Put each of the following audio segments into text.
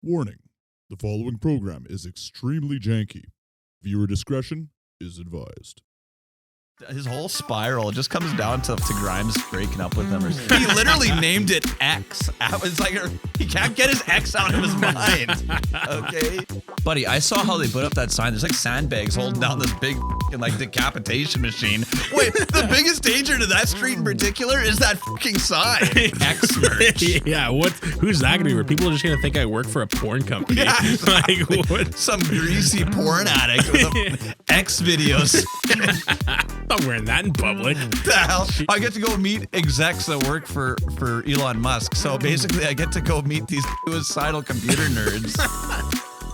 Warning, the following program is extremely janky. Viewer discretion is advised. His whole spiral just comes down to Grimes breaking up with him. He literally named it X. It's like he can't get his X out of his mind. Okay, buddy, I saw how they put up that sign. There's like sandbags holding down this big like decapitation machine. Wait, the biggest danger to that street in particular is that fucking sign. X merch. Yeah, who's that gonna be? Where people are just gonna think I work for a porn company? Yeah, like what? Some greasy porn addict with X videos. I'm not wearing that in public. The hell? I get to go meet execs that work for Elon Musk. So basically, I get to go meet these suicidal computer nerds.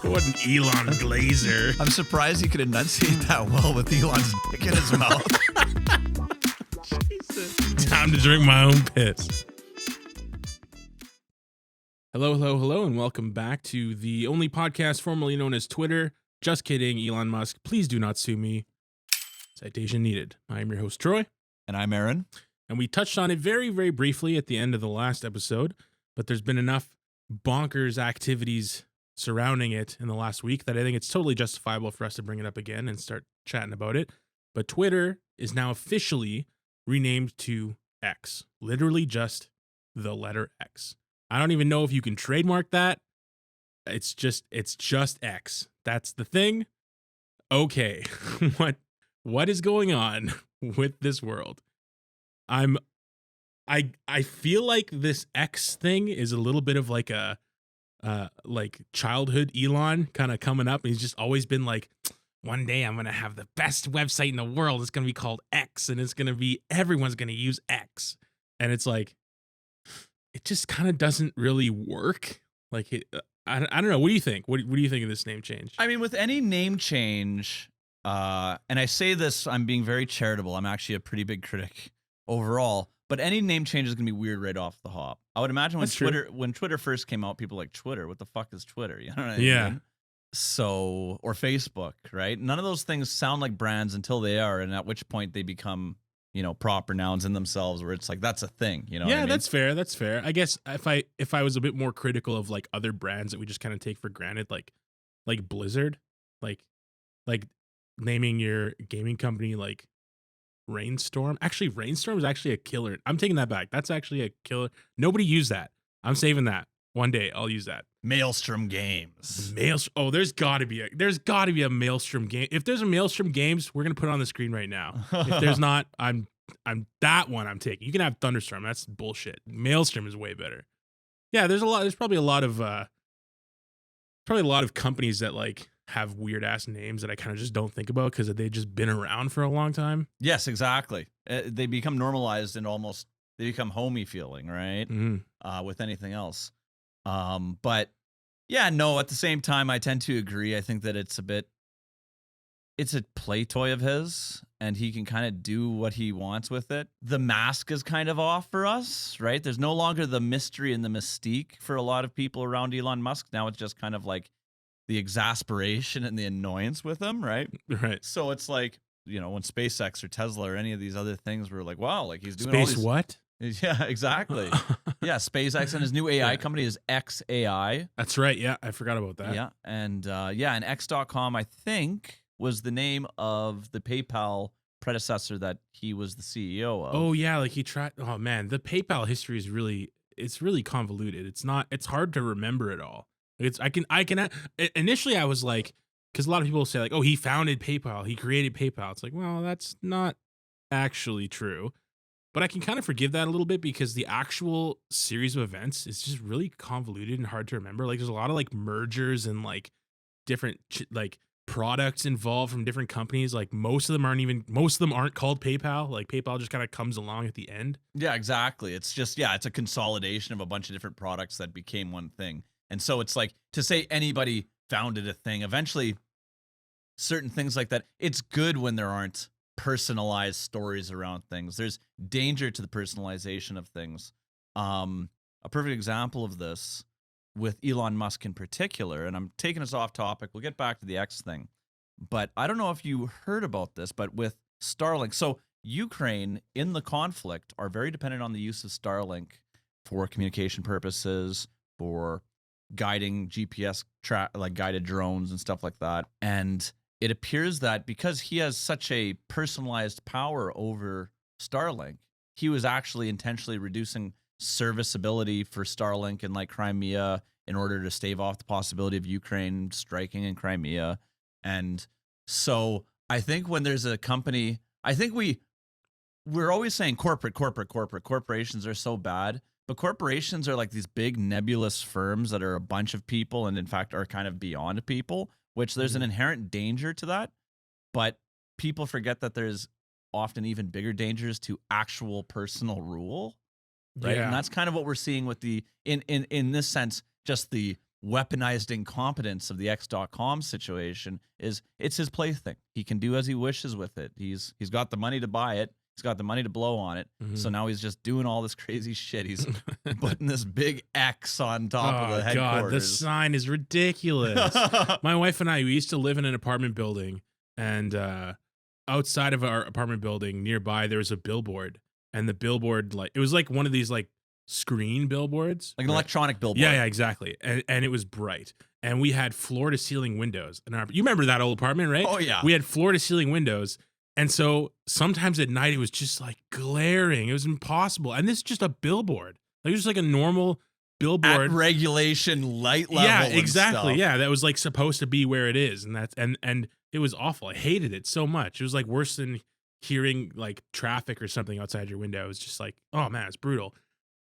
What an Elon Glazer. I'm surprised he could enunciate that well with Elon's dick in his mouth. Jesus. Time to drink my own piss. Hello, and welcome back to the only podcast formerly known as Twitter. Just kidding, Elon Musk. Please do not sue me. Citation needed. I'm your host, Troy. And I'm Aaron. And we touched on it very, very briefly at the end of the last episode, but there's been enough bonkers activities surrounding it in the last week that I think it's totally justifiable for us to bring it up again and start chatting about it. But Twitter is now officially renamed to X. Literally just the letter X. I don't even know if you can trademark that. It's just X. That's the thing. Okay. What is going on with this world? I feel like this X thing is a little bit of like a like childhood Elon kind of coming up, and he's just always been like, one day I'm gonna have the best website in the world. It's gonna be called X, and it's gonna be everyone's gonna use X. And it's like, it just kind of doesn't really work. Like I don't know. What do you think? What do you think of this name change? I mean, with any name change, and I say this, I'm being very charitable. I'm actually a pretty big critic overall. But any name change is going to be weird right off the hop. I would imagine when Twitter first came out, people were like, Twitter, what the fuck is Twitter? You know what I mean? So, or Facebook, right? None of those things sound like brands until they are, and at which point they become, proper nouns in themselves, where it's like, that's a thing, what I mean? That's fair. That's fair. I guess if I was a bit more critical of like other brands that we just kind of take for granted, like Blizzard, like naming your gaming company like Rainstorm. Actually, Rainstorm is actually a killer. I'm taking that back. That's actually a killer. Nobody used that. I'm saving that. One day I'll use that. Maelstrom Games. Oh, there's got to be a Maelstrom game. If there's a Maelstrom Games, we're gonna put it on the screen right now. If there's not, I'm that one I'm taking. You can have Thunderstorm. That's bullshit. Maelstrom is way better. Yeah, there's probably a lot of companies that like have weird ass names that I kind of just don't think about because they've just been around for a long time. Yes, exactly. They become normalized and they become homey feeling, right? Mm-hmm. With anything else. But yeah, no, at the same time, I tend to agree. I think that it's a play toy of his, and he can kind of do what he wants with it. The mask is kind of off for us, right? There's no longer the mystery and the mystique for a lot of people around Elon Musk. Now it's just kind of like the exasperation and the annoyance with him, right? Right. So it's like, when SpaceX or Tesla or any of these other things were like, wow, like he's doing Space all these. What? Yeah, exactly. Yeah, SpaceX and his new AI company is XAI. That's right. Yeah, I forgot about that. Yeah, and and X.com, I think, was the name of the PayPal predecessor that he was the CEO of. Oh yeah, like he tried. Oh man, the PayPal history is really convoluted. It's hard to remember it all. Initially I was like, because a lot of people say like, oh, he founded PayPal, he created PayPal. It's like, well, that's not actually true. But I can kind of forgive that a little bit because the actual series of events is just really convoluted and hard to remember. Like there's a lot of like mergers and like different like products involved from different companies. Like most of them aren't called PayPal. Like PayPal just kind of comes along at the end. Yeah, exactly. It's just, it's a consolidation of a bunch of different products that became one thing. And so it's like to say anybody founded a thing, eventually certain things like that, it's good when there aren't personalized stories around things. There's danger to the personalization of things. A perfect example of this with Elon Musk in particular, and I'm taking us off topic. We'll get back to the X thing. But I don't know if you heard about this, but with Starlink. So Ukraine in the conflict are very dependent on the use of Starlink for communication purposes, for guiding GPS like guided drones and stuff like that. And it appears that because he has such a personalized power over Starlink, he was actually intentionally reducing serviceability for Starlink in like Crimea in order to stave off the possibility of Ukraine striking in Crimea. And so I think when there's a company, I think we're always saying corporations are so bad, but corporations are like these big nebulous firms that are a bunch of people and in fact are kind of beyond people, which there's an inherent danger to that. But people forget that there's often even bigger dangers to actual personal rule. Right. Yeah. And that's kind of what we're seeing with the, in this sense, just the weaponized incompetence of the X.com situation is it's his plaything. He can do as he wishes with it. He's got the money to buy it. He's got the money to blow on it. So now he's just doing all this crazy shit. He's putting this big X on top of the headquarters. God, the sign is ridiculous. My wife and I, we used to live in an apartment building, and outside of our apartment building nearby, there was a billboard. And the billboard, like, it was like one of these like screen billboards, like an electronic billboard. Yeah, exactly. And it was bright. And we had floor to ceiling windows. And you remember that old apartment, right? Oh yeah. We had floor to ceiling windows. And so sometimes at night it was just like glaring. It was impossible. And this is just a billboard. Like it was just like a normal billboard. At regulation light level. Yeah, and exactly. stuff. Yeah, that was like supposed to be where it is. And that's and it was awful. I hated it so much. It was like worse than hearing like traffic or something outside your window. It was just like, oh man, it's brutal.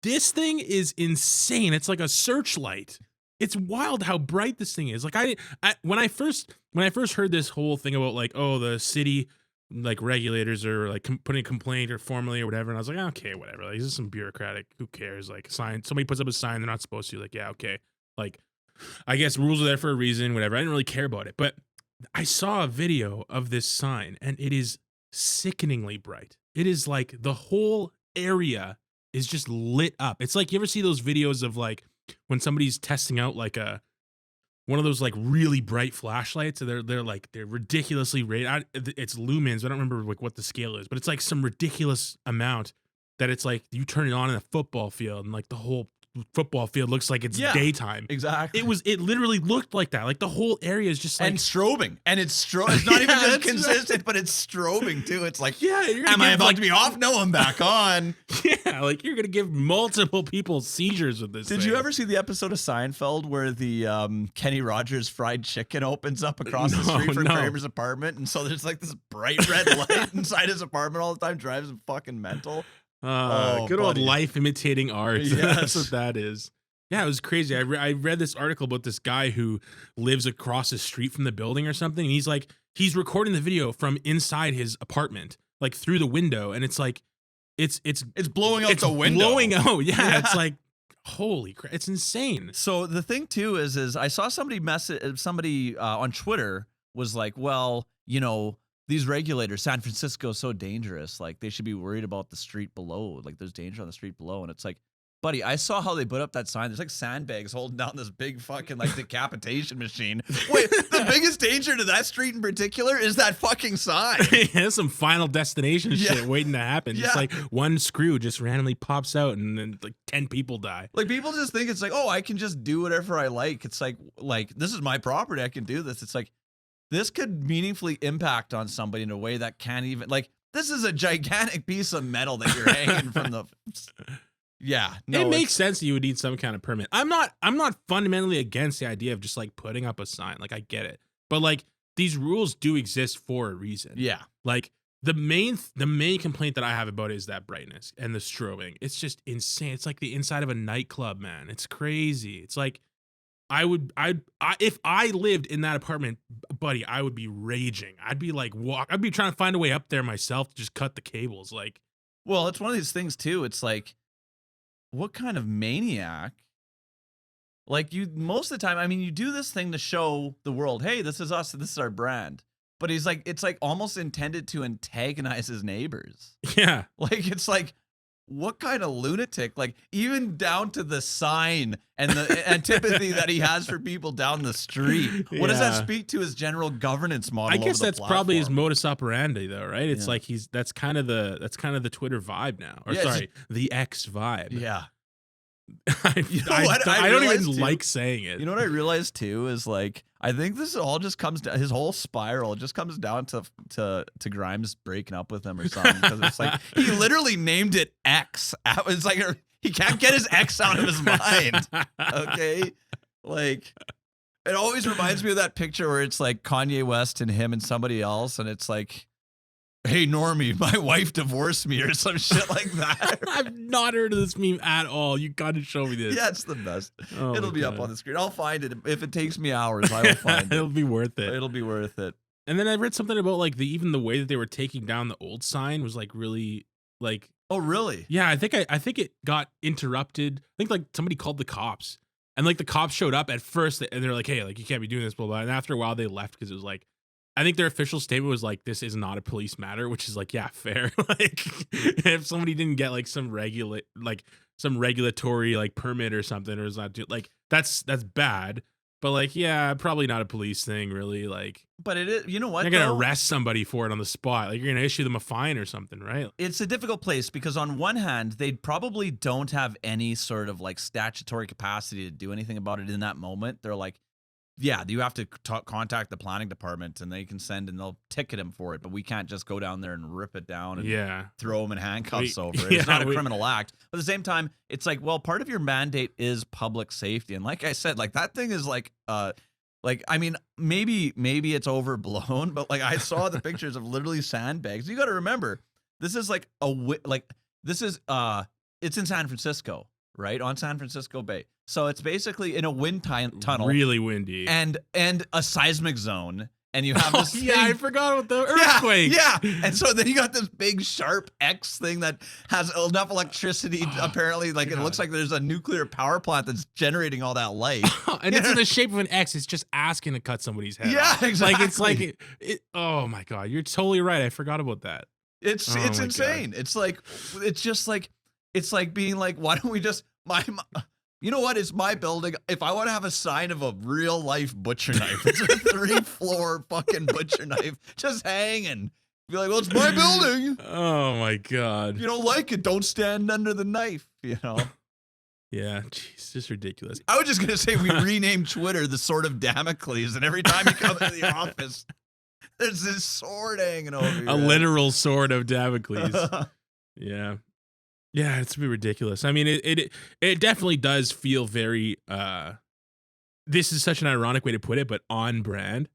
This thing is insane. It's like a searchlight. It's wild how bright this thing is. Like when I first heard this whole thing about like, oh, the city like regulators are like putting a complaint or formally or whatever, and I was like, okay, whatever. Like, this is some bureaucratic. Who cares? Like, sign. Somebody puts up a sign they're not supposed to. Like, yeah, okay. Like, I guess rules are there for a reason. Whatever. I didn't really care about it, but I saw a video of this sign, and it is sickeningly bright. It is like the whole area is just lit up. It's like, you ever see those videos of like when somebody's testing out like one of those like really bright flashlights, and they're ridiculously rated. It's lumens. I don't remember like what the scale is, but it's like some ridiculous amount that it's like you turn it on in a football field and like the whole football field looks like it's daytime. Exactly. It literally looked like that. Like the whole area is just like, and strobing, and it's not even just consistent, but it's strobing too. It's like, yeah, am I about to be off? No, I'm back on. Yeah, like you're gonna give multiple people seizures with this. Did you ever see the episode of Seinfeld where the Kenny Rogers fried chicken opens up across the street from Kramer's apartment, and so there's like this bright red light inside his apartment all the time, drives him fucking mental. Good old life imitating art. Yes. That's what that is. Yeah, it was crazy. I read this article about this guy who lives across the street from the building or something. And he's recording the video from inside his apartment, like through the window. And it's like, it's blowing out the window. Blowing out. Yeah. It's like, holy crap. It's insane. So the thing too is I saw somebody on Twitter was like, well, you know, these regulators, San Francisco is so dangerous. Like, they should be worried about the street below. Like, there's danger on the street below. And it's like, buddy, I saw how they put up that sign. There's like sandbags holding down this big fucking like decapitation machine. Wait, the biggest danger to that street in particular is that fucking sign. Yeah, some Final Destination shit waiting to happen. Yeah. Just like one screw just randomly pops out and then like 10 people die. Like, people just think it's like, oh, I can just do whatever I like. It's like this is my property. I can do this. It's like, this could meaningfully impact on somebody in a way that can't even, like, this is a gigantic piece of metal that you're hanging from the. Yeah, no, it makes sense that you would need some kind of permit. I'm not fundamentally against the idea of just like putting up a sign. Like, I get it, but like these rules do exist for a reason. Yeah, like the main complaint that I have about it is that brightness and the strobing. It's just insane. It's like the inside of a nightclub, man. It's crazy. It's like if I lived in that apartment, buddy, I would be raging. I'd be like I'd be trying to find a way up there myself to just cut the cables. Like, well, it's one of these things too. It's like, what kind of maniac? Like, you, most of the time, I mean, you do this thing to show the world, hey, this is us, this is our brand. But he's like, it's like almost intended to antagonize his neighbors. Yeah. Like, it's like, what kind of lunatic? Like, even down to the sign and the antipathy that he has for people down the street. What does that speak to his general governance model? I guess that's platform? Probably his modus operandi, though, right? It's like that's kind of the Twitter vibe now, or sorry, the X vibe. Yeah. I don't even like saying it. You know what I realized too is like I think this all just comes down, his whole spiral just comes down to Grimes breaking up with him or something, because it's like he literally named it X. It's like he can't get his X out of his mind. Okay, like it always reminds me of that picture where it's like Kanye West and him and somebody else, and it's like, hey, Normie, my wife divorced me or some shit like that. I've not heard of this meme at all. You got to show me this. Yeah, it's the best. Oh It'll be up on the screen. I'll find it. If it takes me hours, I will find it. It'll be worth it. It'll be worth it. And then I read something about like even the way that they were taking down the old sign was like really like. Oh, really? Yeah, I think it got interrupted. I think like somebody called the cops, and like the cops showed up at first, and they're like, "Hey, like you can't be doing this, blah blah." And after a while, they left because it was like, I think their official statement was like, "This is not a police matter," which is like, yeah, fair. Like if somebody didn't get like some regulatory like permit or something, or is not like that's bad. But like, yeah, probably not a police thing, really. Like, but it is. You know what? You're gonna arrest somebody for it on the spot. Like, you're gonna issue them a fine or something, right? It's a difficult place because on one hand, they probably don't have any sort of like statutory capacity to do anything about it in that moment. They're like, yeah, you have to contact the planning department, and they can send and they'll ticket him for it. But we can't just go down there and rip it down and throw him in handcuffs over it. It's not a criminal act. But at the same time, it's like, well, part of your mandate is public safety. And like I said, like that thing is like I mean, maybe it's overblown, but like I saw the pictures of literally sandbags. You got to remember, this is like it's in San Francisco, right? On San Francisco Bay. So it's basically in a wind tunnel. Really windy. And a seismic zone. And you have this thing. I forgot about the earthquake. Yeah. And so then you got this big sharp X thing that has enough electricity, apparently. Like, it looks like there's a nuclear power plant that's generating all that light. And it's in the shape of an X. It's just asking to cut somebody's head off. Exactly. Like, it's like, oh my God. You're totally right. I forgot about that. It's insane. God. It's like being like, why don't we just, you know what? It's my building. If I want to have a sign of a real life butcher knife, it's a 3-floor fucking butcher knife just hanging. Be like, well, it's my building. Oh my God. If you don't like it, don't stand under the knife, you know? Yeah, jeez, just ridiculous. I was just going to say we renamed Twitter the Sword of Damocles, and every time you come into the office, there's this sword hanging over you. A literal sword of Damocles. Yeah. Yeah, it's ridiculous. I mean, it definitely does feel very. This is such an ironic way to put it, but on brand.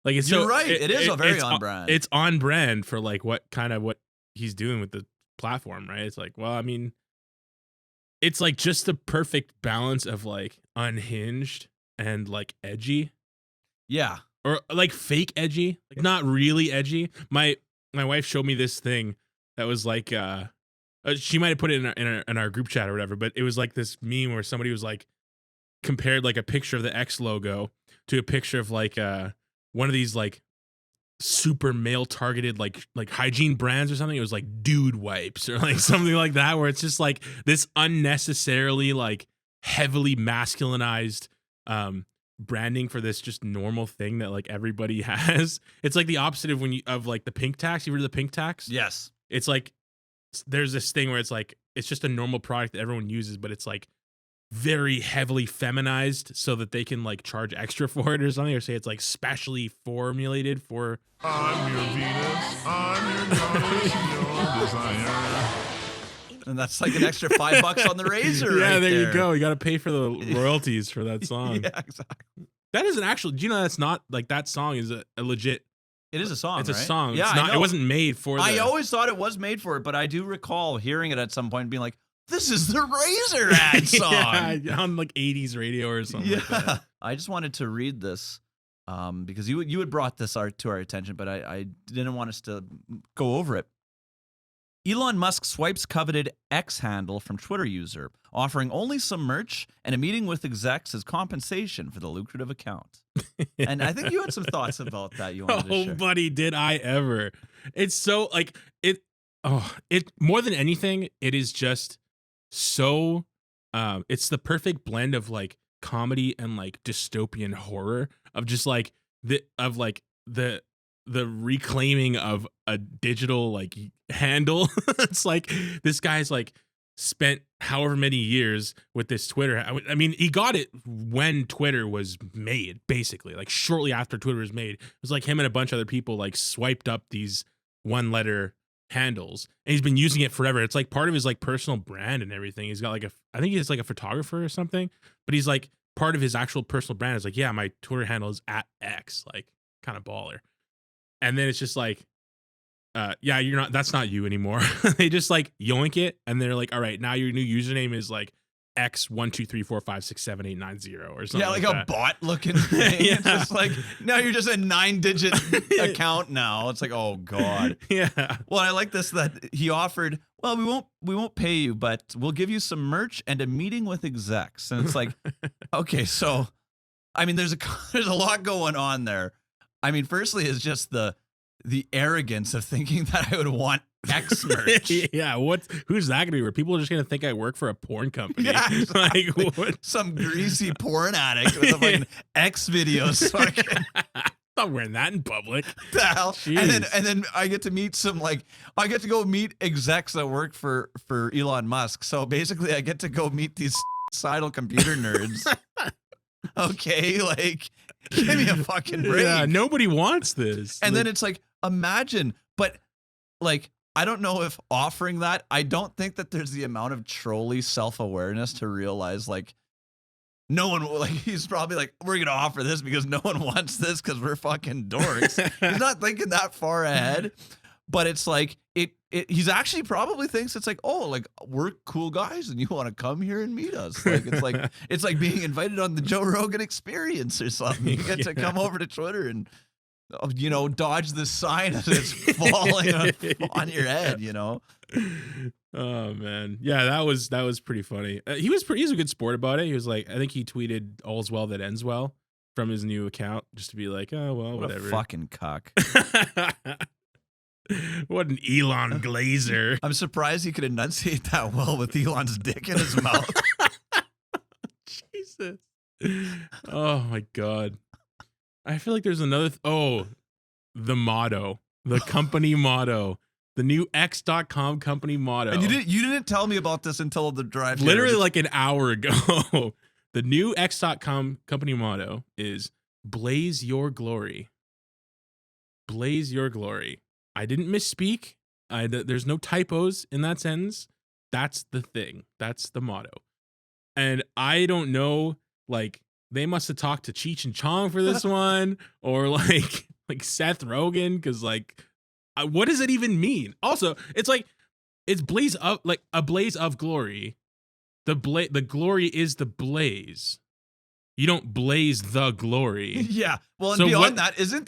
Like you're right. It is a very on brand. It's on brand for like what he's doing with the platform, right? It's like, well, I mean, it's like just the perfect balance of like unhinged and like edgy. Yeah, or like fake edgy, like not really edgy. My wife showed me this thing that was like. She might have put it in our group chat or whatever, but it was like this meme where somebody was like compared like a picture of the X logo to a picture of like one of these like super male targeted like hygiene brands or something. It was like dude wipes or like something like that, where it's just like this unnecessarily like heavily masculinized branding for this just normal thing that like everybody has. It's like the opposite of like the pink tax. You heard of the pink tax? Yes. It's like there's this thing where it's like it's just a normal product that everyone uses, but it's like very heavily feminized so that they can like charge extra for it or something, or say it's like specially formulated for. I'm your Venus, I'm your goddess, your desire. And that's like an extra $5 on the razor. Yeah, right there you go. You got to pay for the royalties for that song. Yeah, exactly. That is an actual. Do you know that's not like that song is a legit. It is a song. It's right? a song. Yeah, it's not. It wasn't made for. I always thought it was made for it, but I do recall hearing it at some point and being like, "This is the Razor ad song." Yeah, on like 80s radio or something. Like that. I just wanted to read this because you had brought this to our attention, but I didn't want us to go over it. Elon Musk swipes coveted X handle from Twitter user, offering only some merch and a meeting with execs as compensation for the lucrative account. And I think you had some thoughts about that you wanted to share. Oh, buddy, did I ever. It's so like it more than anything, it is just so it's the perfect blend of like comedy and like dystopian horror of just like the reclaiming of a digital like handle. It's like this guy's like spent however many years with this Twitter. I mean, he got it when Twitter was made, basically, like shortly after Twitter was made. It was like him and a bunch of other people like swiped up these 1-letter handles, and he's been using it forever. It's like part of his like personal brand and everything. He's got like I think he's like a photographer or something, but he's like part of his actual personal brand is like, yeah, my Twitter handle is @X, like kind of baller. And then it's just like, yeah, that's not you anymore. They just like yoink it, and they're like, all right, now your new username is like X123456789 or something. Yeah, like a bot looking thing. Yeah. It's just like, now you're just a 9-digit account now. It's like, oh God. Yeah. Well, I like this that he offered, well, we won't pay you, but we'll give you some merch and a meeting with execs. And it's like, okay, so I mean, there's a lot going on there. I mean, firstly, it's just the arrogance of thinking that I would want X merch. Yeah, who's that gonna be? Where people are just gonna think I work for a porn company? Yeah, Like what? Some greasy porn addict with a fucking X videos. Fucking Not wearing that in public. the hell. Jeez. And then I get to meet I get to go meet execs that work for Elon Musk. So basically, I get to go meet these suicidal computer nerds. Okay, like, give me a fucking break. Yeah, nobody wants this. And Like, then it's like, imagine, but like, I don't know if offering that, I don't think that there's the amount of trolley self-awareness to realize, like, no one will, like, he's probably like, we're going to offer this because no one wants this because we're fucking dorks. He's not thinking that far ahead, but it's like, he's actually probably thinks it's like, oh, like, we're cool guys and you want to come here and meet us. Like, it's like being invited on the Joe Rogan Experience or something. You get to come over to Twitter and, you know, dodge the sign as it's falling on your head, you know? Oh man, yeah, that was pretty funny. He's a good sport about it. He was like, I think he tweeted "All's well that ends well" from his new account, just to be like, oh well, What whatever. a fucking cuck. What an Elon Glazer. I'm surprised he could enunciate that well with Elon's dick in his mouth. Jesus. Oh my god. I feel like there's another. The motto, the company motto, the new X.com company motto. And you didn't tell me about this until the drive. Literally like an hour ago. The new X.com company motto is "Blaze your glory." Blaze your glory. I didn't misspeak. There's no typos in that sentence. That's the thing. That's the motto. And I don't know, like, they must have talked to Cheech and Chong for this one, or like Seth Rogen, because like, what does it even mean? Also, it's like, it's blaze of, like, a blaze of glory. The glory is the blaze. You don't blaze the glory. Yeah. Well, and So beyond what- that, isn't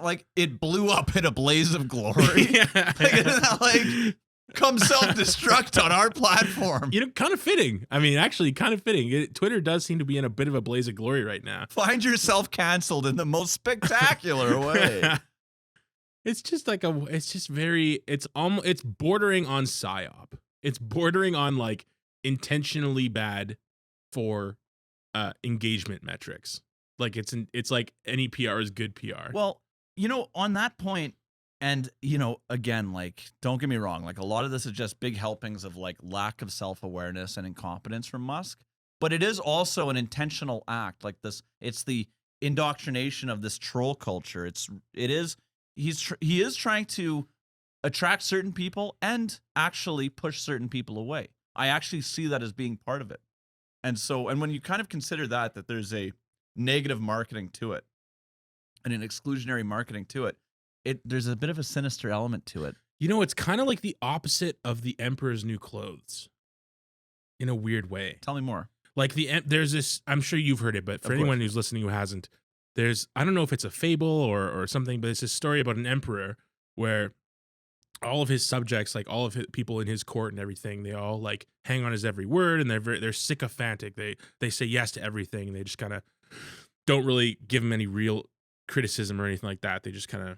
like it blew up in a blaze of glory? Yeah. Like, isn't that like come self-destruct on our platform? You know, kind of fitting. I mean, actually, kind of fitting. Twitter does seem to be in a bit of a blaze of glory right now. Find yourself canceled in the most spectacular way. It's just like it's bordering on psyop. It's bordering on like intentionally bad for engagement metrics. Like it's like any PR is good PR. Well, you know, on that point, and, you know, again, like, don't get me wrong, like, a lot of this is just big helpings of like lack of self-awareness and incompetence from Musk, but it is also an intentional act. Like this, it's the indoctrination of this troll culture. He is trying to attract certain people and actually push certain people away. I actually see that as being part of it. And when you kind of consider that there's a negative marketing to it and an exclusionary marketing to it, there's a bit of a sinister element to it. You know, it's kind of like the opposite of the Emperor's New Clothes in a weird way. Tell me more. Like there's this, I'm sure you've heard it, but for anyone who's listening who hasn't, I don't know if it's a fable or something, but it's a story about an emperor where all of his subjects, like all of his people in his court and everything, they all like hang on his every word, and they're sycophantic. They say yes to everything, and they just kind of don't really give him any real criticism or anything like that. They just kind of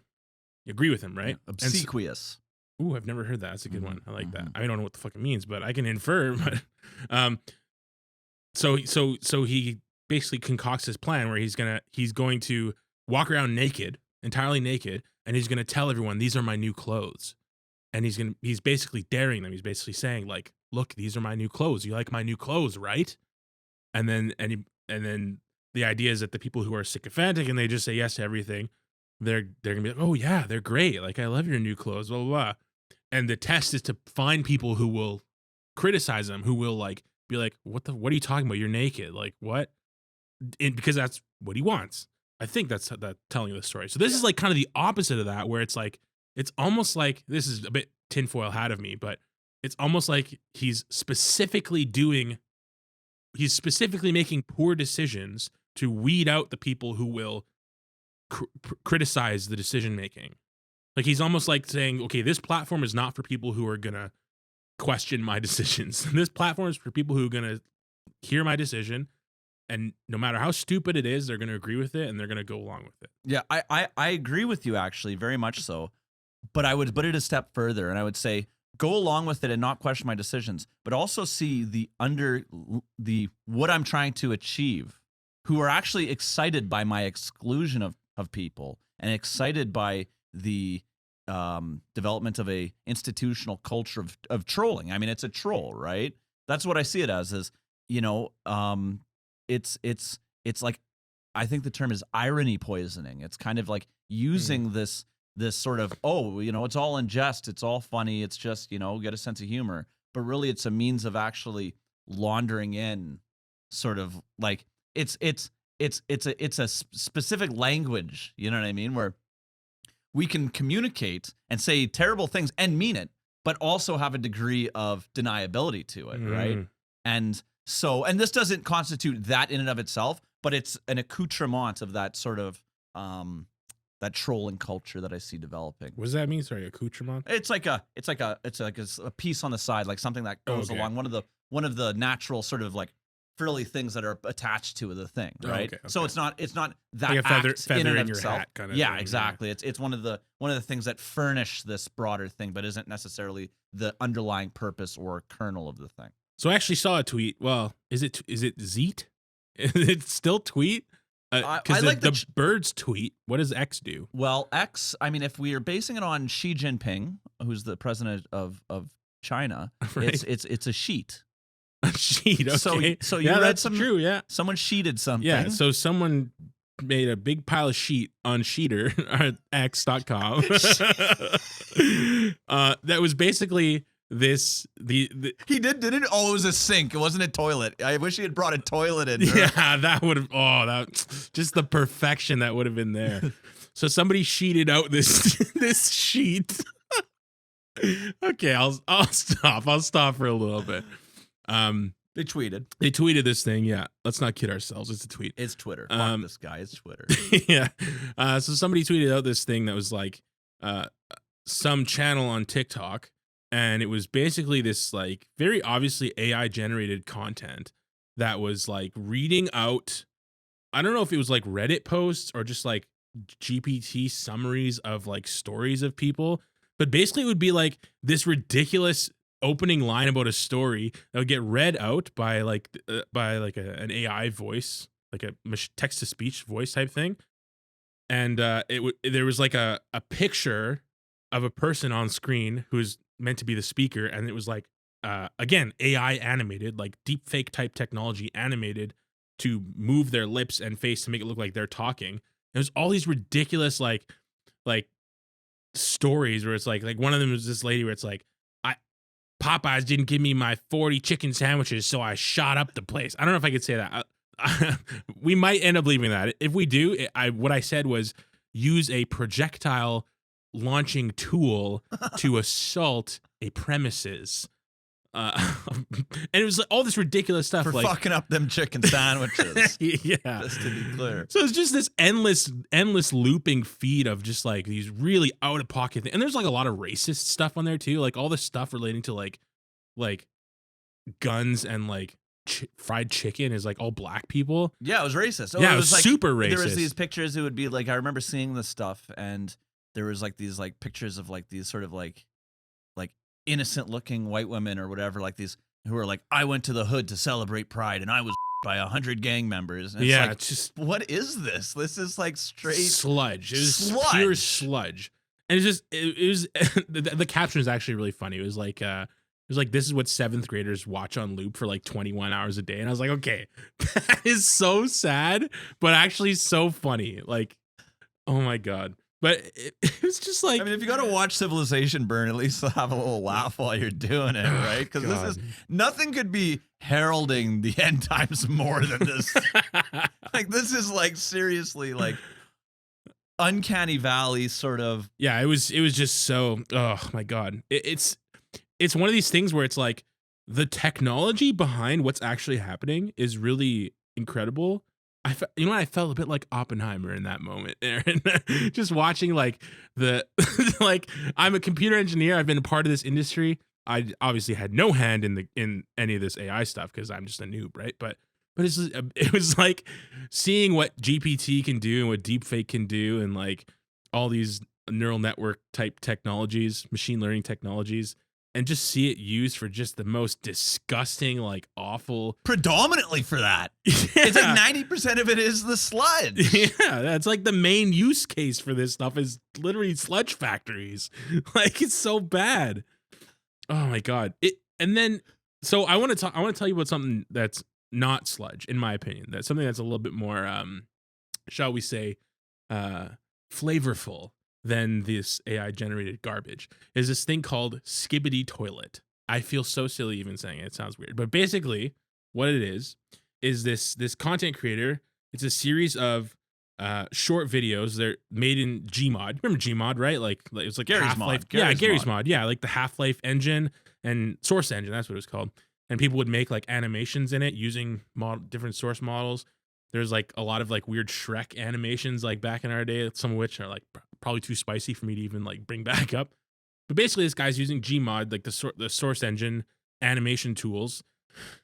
agree with him, right? Yeah, obsequious. Ooh, I've never heard that. That's a good Mhm, one. I like that. mhm. I don't know what the fuck it means, but I can infer. But so he basically concocts his plan where he's going to walk around naked, entirely naked, and he's gonna tell everyone, these are my new clothes. and he's basically daring them. He's basically saying like, look, these are my new clothes. You like my new clothes, right? And then the idea is that the people who are sycophantic and they just say yes to everything, they're gonna be like, oh yeah, they're great. Like, I love your new clothes, blah blah blah. And the test is to find people who will criticize them, who will like be like, what are you talking about? You're naked. Like, what? And because that's what he wants. I think that's telling you the story. So this is like kind of the opposite of that, where it's like, it's almost like, this is a bit tinfoil hat of me, but it's almost like he's specifically making poor decisions to weed out the people who will criticize the decision making. Like, he's almost like saying, okay, this platform is not for people who are gonna question my decisions. This platform is for people who are gonna hear my decision, and no matter how stupid it is, they're gonna agree with it and they're gonna go along with it. Yeah, I agree with you, actually, very much so. But I would put it a step further, and I would say, go along with it and not question my decisions, but also see what I'm trying to achieve, who are actually excited by my exclusion of people and excited by the development of a institutional culture of trolling. I mean, it's a troll, right? That's what I see it as, is, you know, it's like, I think the term is irony poisoning. It's kind of like using this sort of, oh, you know, it's all in jest, it's all funny, it's just, you know, get a sense of humor, but really it's a means of actually laundering in sort of like, it's a specific language, you know what I mean, where we can communicate and say terrible things and mean it, but also have a degree of deniability to it, right? And so, and this doesn't constitute that in and of itself, but it's an accoutrement of that sort of that trolling culture that I see developing. What does that mean? Sorry, accoutrement? It's like a piece on the side, like something that goes along, one of the natural sort of like frilly things that are attached to the thing, right? Okay. So it's not that like a feather in and in of your itself. hat kind of yeah, thing. exactly. It's one of the things that furnish this broader thing, but isn't necessarily the underlying purpose or kernel of the thing. So I actually saw a tweet. Well, is it Zeet? Is it still tweet? Because like the birds tweet. What does X do? Well, X, I mean, if we are basing it on Xi Jinping, who's the president of China, right. it's a sheet. A sheet, okay. So you read that's some, true, yeah. Someone sheeted something. Yeah, so someone made a big pile of sheet on Sheeter at X.com. That was basically he didn't. Oh, it was a sink. It wasn't a toilet. I wish he had brought a toilet in. Yeah, that would have. Oh, that just the perfection that would have been there. So somebody sheeted out this sheet. Okay, I'll stop. I'll stop for a little bit. They tweeted this thing. Yeah, let's not kid ourselves. It's a tweet. It's Twitter. Fuck this guy. It's Twitter. Yeah. So somebody tweeted out this thing that was like some channel on TikTok. And it was basically this like very obviously AI generated content that was like reading out, I don't know if it was like Reddit posts or just like GPT summaries of like stories of people, but basically it would be like this ridiculous opening line about a story that would get read out by an AI voice, like a text to speech voice type thing. And there was like a picture of a person on screen who's meant to be the speaker, and it was like again AI animated, like deep fake type technology animated to move their lips and face to make it look like they're talking. There's all these ridiculous like stories where it's like one of them was this lady where it's like, Popeyes didn't give me my 40 chicken sandwiches, so I shot up the place. I don't know if I could say that. We might end up leaving that. If we do, what I said was use a projectile launching tool to assault a premises. And it was like all this ridiculous stuff for like fucking up them chicken sandwiches. Yeah, just to be clear. So it's just this endless looping feed of just like these really out of pocket things. And there's like a lot of racist stuff on there too, like all this stuff relating to like guns and like fried chicken is like all black people. Yeah, it was racist. Yeah, it was like, super racist. There was these pictures. It would be like, I remember seeing this stuff, and there was like these like pictures of like these sort of like innocent looking white women or whatever, like these who are like, I went to the hood to celebrate Pride and I was by 100 gang members. And it's like, it's just what is this? This is like straight sludge. It was pure sludge. And it's just it was the caption is actually really funny. It was like this is what 7th graders watch on loop for like 21 hours a day. And I was like, okay, that is so sad, but actually so funny. Like, oh my God. But it was just like, I mean, if you got to watch Civilization burn, at least have a little laugh while you're doing it, right? Because this is nothing could be heralding the end times more than this. Like, this is like seriously like uncanny valley sort of. Yeah, it was just so. Oh my God, it's one of these things where it's like the technology behind what's actually happening is really incredible. I felt a bit like Oppenheimer in that moment, Aaron. Just watching like like I'm a computer engineer. I've been a part of this industry. I obviously had no hand in any of this AI stuff because I'm just a noob, right? But it was like seeing what GPT can do and what deepfake can do, and like all these neural network type technologies, machine learning technologies. And just see it used for just the most disgusting, like awful. Predominantly for that. It's like 90% of it is the sludge. Yeah, that's like the main use case for this stuff is literally sludge factories. Like it's so bad. Oh my God. So I want to tell you about something that's not sludge, in my opinion. That's something that's a little bit more, shall we say, flavorful than this AI generated garbage. Is this thing called Skibidi Toilet. I feel so silly even saying it. It sounds weird. But basically what it is this content creator. It's a series of short videos. They're made in Gmod. Remember Gmod, right? Like it's like Gary's Half-Life. mod. Yeah, Gary's mod. Yeah, like the Half-Life engine and Source engine. That's what it was called. And people would make like animations in it using different source models. There's like a lot of like weird Shrek animations like back in our day, some of which are like probably too spicy for me to even like bring back up. But basically this guy's using Gmod, like the Source engine animation tools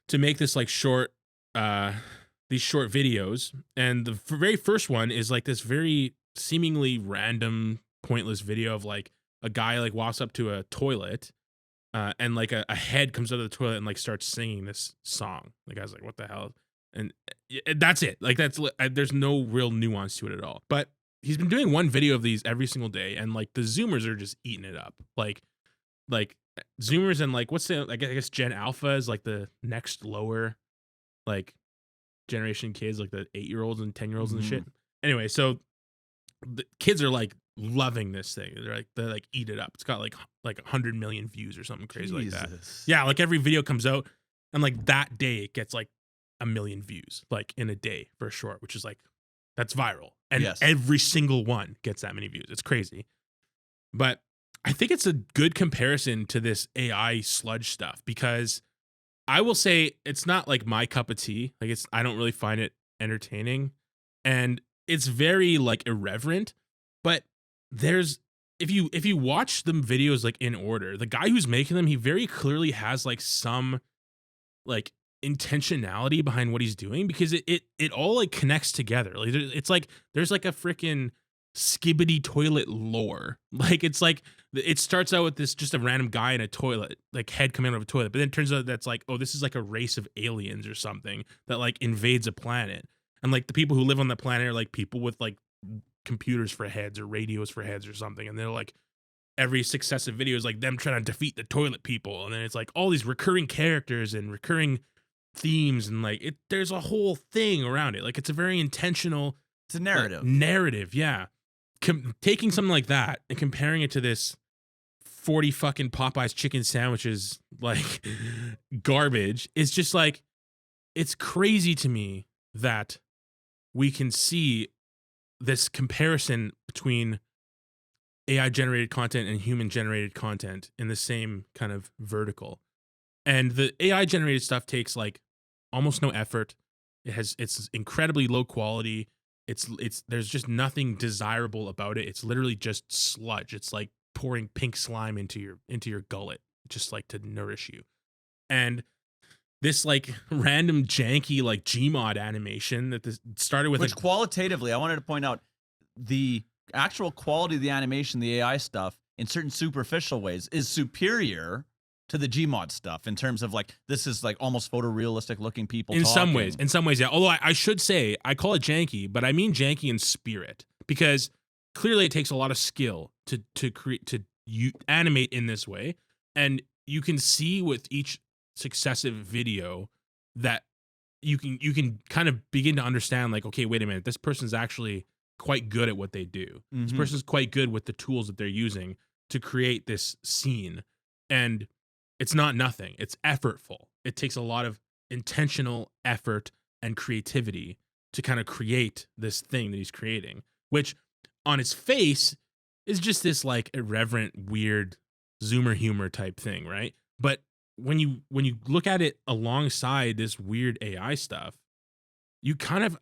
to make this like these short videos. And the very first one is like this very seemingly random, pointless video of like a guy like walks up to a toilet and like a head comes out of the toilet and like starts singing this song. The guy's like, what the hell? And that's it. Like there's no real nuance to it at all. But he's been doing one video of these every single day, and like the Zoomers are just eating it up. Like Zoomers and like I guess Gen Alpha is like the next lower like generation kids, like the 8-year-olds and 10-year-olds and shit. Anyway, so the kids are like loving this thing. They like eat it up. It's got like 100 million views or something crazy like that. Yeah, like every video comes out, and like that day it gets like 1 million views, like in a day for a short, which is like that's viral. And every single one gets that many views. It's crazy. But I think it's a good comparison to this AI sludge stuff, because I will say it's not like my cup of tea. Like I don't really find it entertaining, and it's very like irreverent. But if you watch them videos like in order, the guy who's making them, he very clearly has like some like intentionality behind what he's doing, because it all like connects together. Like it's like there's like a freaking Skibidi Toilet lore. Like it's like it starts out with this just a random guy in a toilet, like head coming out of a toilet, but then it turns out that's like, oh, this is like a race of aliens or something that like invades a planet, and like the people who live on the planet are like people with like computers for heads or radios for heads or something, and they're like every successive video is like them trying to defeat the toilet people, and then it's like all these recurring characters and recurring themes, and like there's a whole thing around it. Like it's a very intentional, it's a narrative. Narrative, yeah. Taking something like that and comparing it to this 40 fucking Popeyes chicken sandwiches like garbage, is just like, it's crazy to me that we can see this comparison between AI generated content and human generated content in the same kind of vertical. And the AI generated stuff takes like almost no effort. It's incredibly low quality. There's just nothing desirable about it. It's literally just sludge. It's like pouring pink slime into your gullet, just like to nourish you. And this like random janky like Gmod animation that this started with, which qualitatively, I wanted to point out the actual quality of the animation, the AI stuff, in certain superficial ways is superior to the Gmod stuff in terms of like, this is like almost photorealistic looking people in talking. some ways, yeah. Although I should say I call it janky, but I mean janky in spirit, because clearly it takes a lot of skill to create animate in this way, and you can see with each successive video that you can kind of begin to understand, like, okay, wait a minute, this person's actually quite good at what they do. This person's quite good with the tools that they're using to create this scene, and it's not nothing. It's effortful. It takes a lot of intentional effort and creativity to kind of create this thing that he's creating, which on its face is just this like irreverent, weird Zoomer humor type thing, right? But when you look at it alongside this weird AI stuff, you kind of,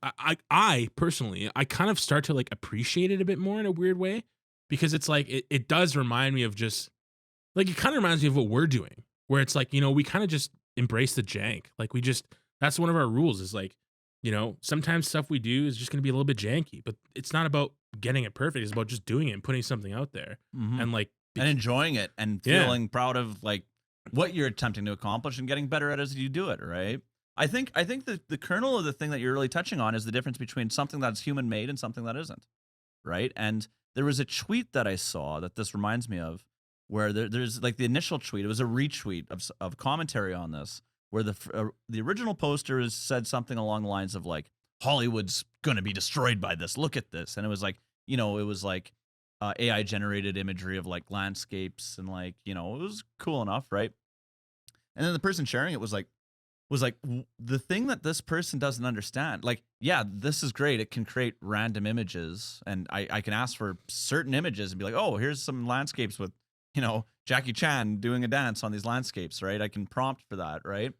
I personally, I kind of start to like appreciate it a bit more in a weird way, because it's like, it does remind me of just like, it kind of reminds me of what we're doing, where it's like, you know, we kind of just embrace the jank. Like that's one of our rules, is like, you know, sometimes stuff we do is just going to be a little bit janky, but it's not about getting it perfect. It's about just doing it and putting something out there and like, and enjoying it and feeling proud of like what you're attempting to accomplish and getting better at it as you do it. Right. I think that the kernel of the thing that you're really touching on is the difference between something that's human made and something that isn't. Right. And there was a tweet that I saw that this reminds me of, where there's like the initial tweet, it was a retweet of commentary on this, where the original poster said something along the lines of like, Hollywood's going to be destroyed by this. Look at this. And it was like, you know, it was like AI generated imagery of like landscapes and like, you know, it was cool enough. Right. And then the person sharing it was like, the thing that this person doesn't understand, like, yeah, this is great. It can create random images, and I can ask for certain images and be like, oh, here's some landscapes with, you know, Jackie Chan doing a dance on these landscapes, right? I can prompt for that, right?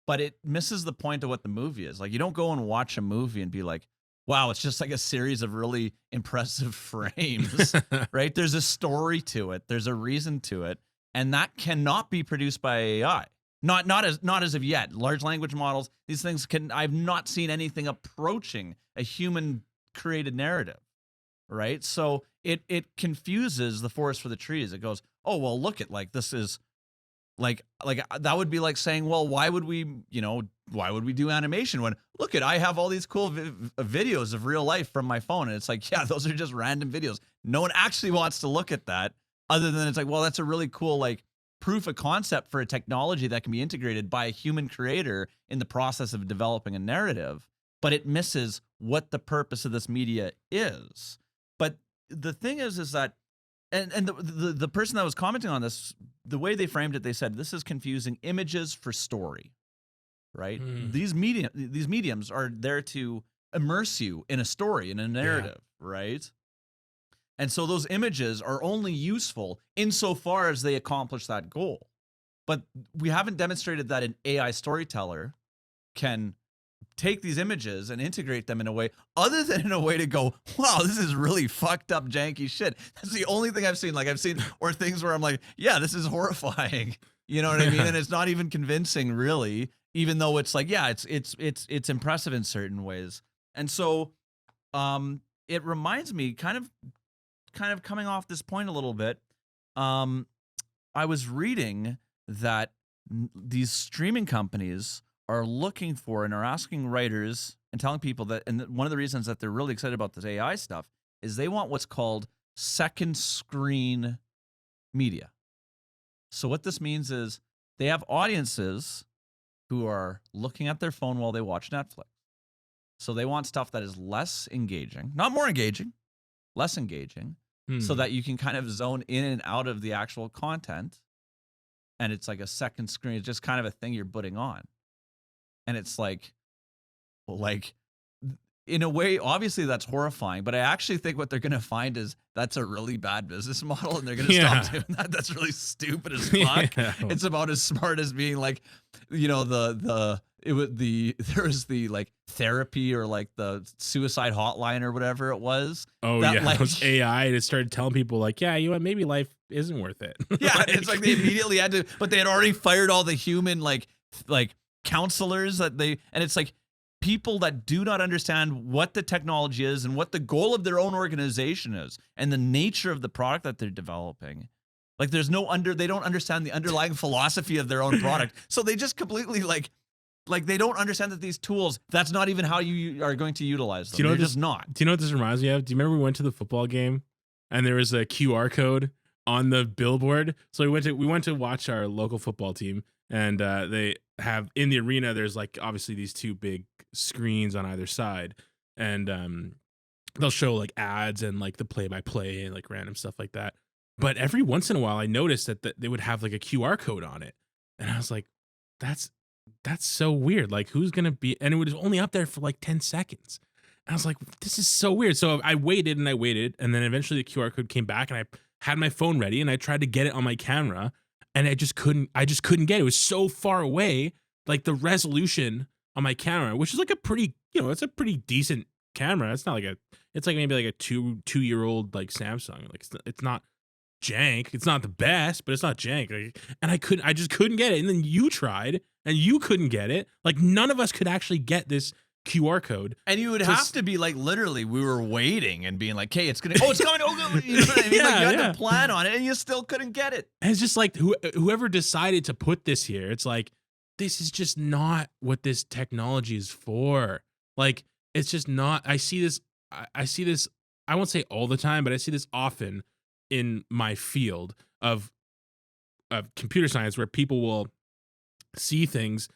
But it misses the point of what the movie is. Like, you don't go and watch a movie and be like, wow, it's just like a series of really impressive frames, right? There's a story to it. There's a reason to it. And that cannot be produced by AI. Not as of yet. Large language models, these things I've not seen anything approaching a human created narrative, right? So it confuses the forest for the trees. It goes, oh, well, look at, like, this is like that would be like saying, well, why would we do animation when, look at, I have all these cool videos of real life from my phone. And it's like, yeah, those are just random videos. No one actually wants to look at that, other than it's like, well, that's a really cool, like, proof of concept for a technology that can be integrated by a human creator in the process of developing a narrative, but it misses what the purpose of this media is. But the thing is that, and the person that was commenting on this, the way they framed it, they said, this is confusing images for story, right? These mediums are there to immerse you in a story, in a narrative, right? And so those images are only useful insofar as they accomplish that goal. But we haven't demonstrated that an AI storyteller can take these images and integrate them in a way other than in a way to go, wow, this is really fucked up, janky shit. That's the only thing I've seen. Like, I've seen, or things where I'm like, yeah, this is horrifying. You know what I mean? And it's not even convincing, really, even though it's like, yeah, it's impressive in certain ways. And so it reminds me, kind of coming off this point a little bit, I was reading that these streaming companies are looking for and are asking writers and telling people that, and one of the reasons that they're really excited about this AI stuff is they want what's called second screen media. So what this means is they have audiences who are looking at their phone while they watch Netflix. So they want stuff that is less engaging, not more engaging, less engaging, so that you can kind of zone in and out of the actual content. And it's like a second screen. It's just kind of a thing you're putting on. And it's like, in a way, obviously that's horrifying, but I actually think what they're going to find is that's a really bad business model, and they're going to stop doing that. That's really stupid as fuck. It's about as smart as being like, you know, there was the like therapy or like the suicide hotline or whatever it was. Oh, that, like, it was AI, and it started telling people like, yeah, you know what, maybe life isn't worth it. Yeah, it's like they immediately had to, but they had already fired all the human like counselors and it's like people that do not understand what the technology is and what the goal of their own organization is and the nature of the product that they're developing. Like, there's they don't understand the underlying philosophy of their own product. So they just completely like they don't understand that these tools, that's not even how you are going to utilize them. They're just not. Do you know what this reminds me of? Do you remember we went to the football game and there was a QR code on the billboard. So we went to watch our local football team, and they have in the arena. There's like obviously these two big screens on either side, and they'll show like ads and like the play-by-play and like random stuff like that. But every once in a while, I noticed that they would have like a QR code on it, and I was like, that's so weird. Like, who's gonna be? And it was only up there for like 10 seconds. And I was like, this is so weird. So I waited, and then eventually the QR code came back, and I had my phone ready, and I tried to get it on my camera, and I just couldn't get it. It was so far away. Like the resolution on my camera, which is like a pretty, it's a pretty decent camera. It's not like it's like maybe like a two-year-old like Samsung. Like it's not jank. It's not the best, but it's not jank. Like, and I just couldn't get it. And then you tried, and you couldn't get it. Like none of us could actually get this QR code. And you would have to be like, literally, we were waiting and being like, hey, it's coming. You know what I mean? Like, you had to plan on it, and you still couldn't get it. And it's just like whoever decided to put this here, it's like, this is just not what this technology is for. Like, it's just not. I see this, I won't say all the time, but I see this often in my field of computer science, where people will see things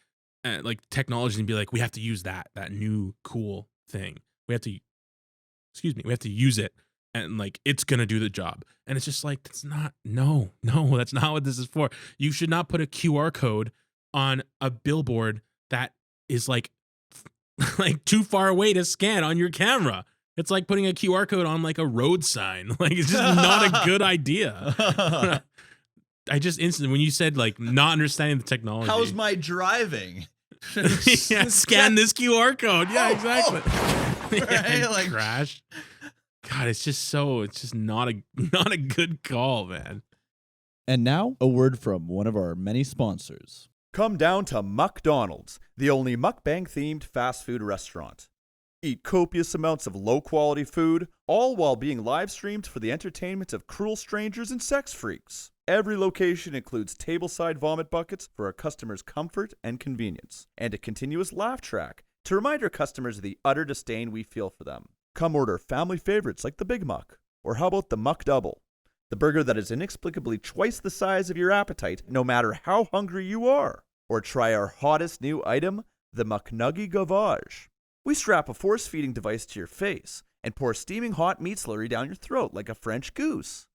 like technology and be like, we have to use that new cool thing. We have to use it, and like it's gonna do the job. And it's just like, that's not that's not what this is for. You should not put a QR code on a billboard that is like too far away to scan on your camera. It's like putting a QR code on like a road sign. Like, it's just not a good idea. I just instantly, when you said like not understanding the technology. How's my driving? Yeah, scan this QR code. Yeah, exactly. Right? Like, crash. God, it's just not a good call, man. And now, a word from one of our many sponsors. Come down to MukDonald's, the only mukbang-themed fast food restaurant. Eat copious amounts of low-quality food, all while being live-streamed for the entertainment of cruel strangers and sex freaks. Every location includes tableside vomit buckets for our customers' comfort and convenience, and a continuous laugh track to remind our customers of the utter disdain we feel for them. Come order family favorites like the Big Muck, or how about the Muck Double? The burger that is inexplicably twice the size of your appetite, no matter how hungry you are. Or try our hottest new item, the McNuggy Gavage. We strap a force-feeding device to your face and pour steaming hot meat slurry down your throat like a French goose.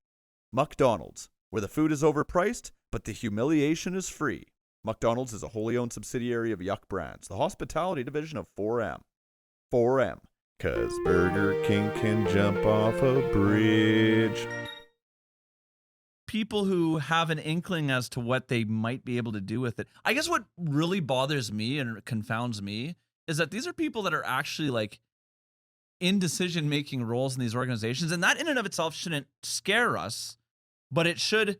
MukDonald's, where the food is overpriced, but the humiliation is free. MukDonald's is a wholly owned subsidiary of Yuck Brands, the hospitality division of 4M. 4M, 'cause Burger King can jump off a bridge. people who have an inkling as to what they might be able to do with it. I guess what really bothers me and confounds me is that these are people that are actually like in decision-making roles in these organizations. And that in and of itself shouldn't scare us, but it should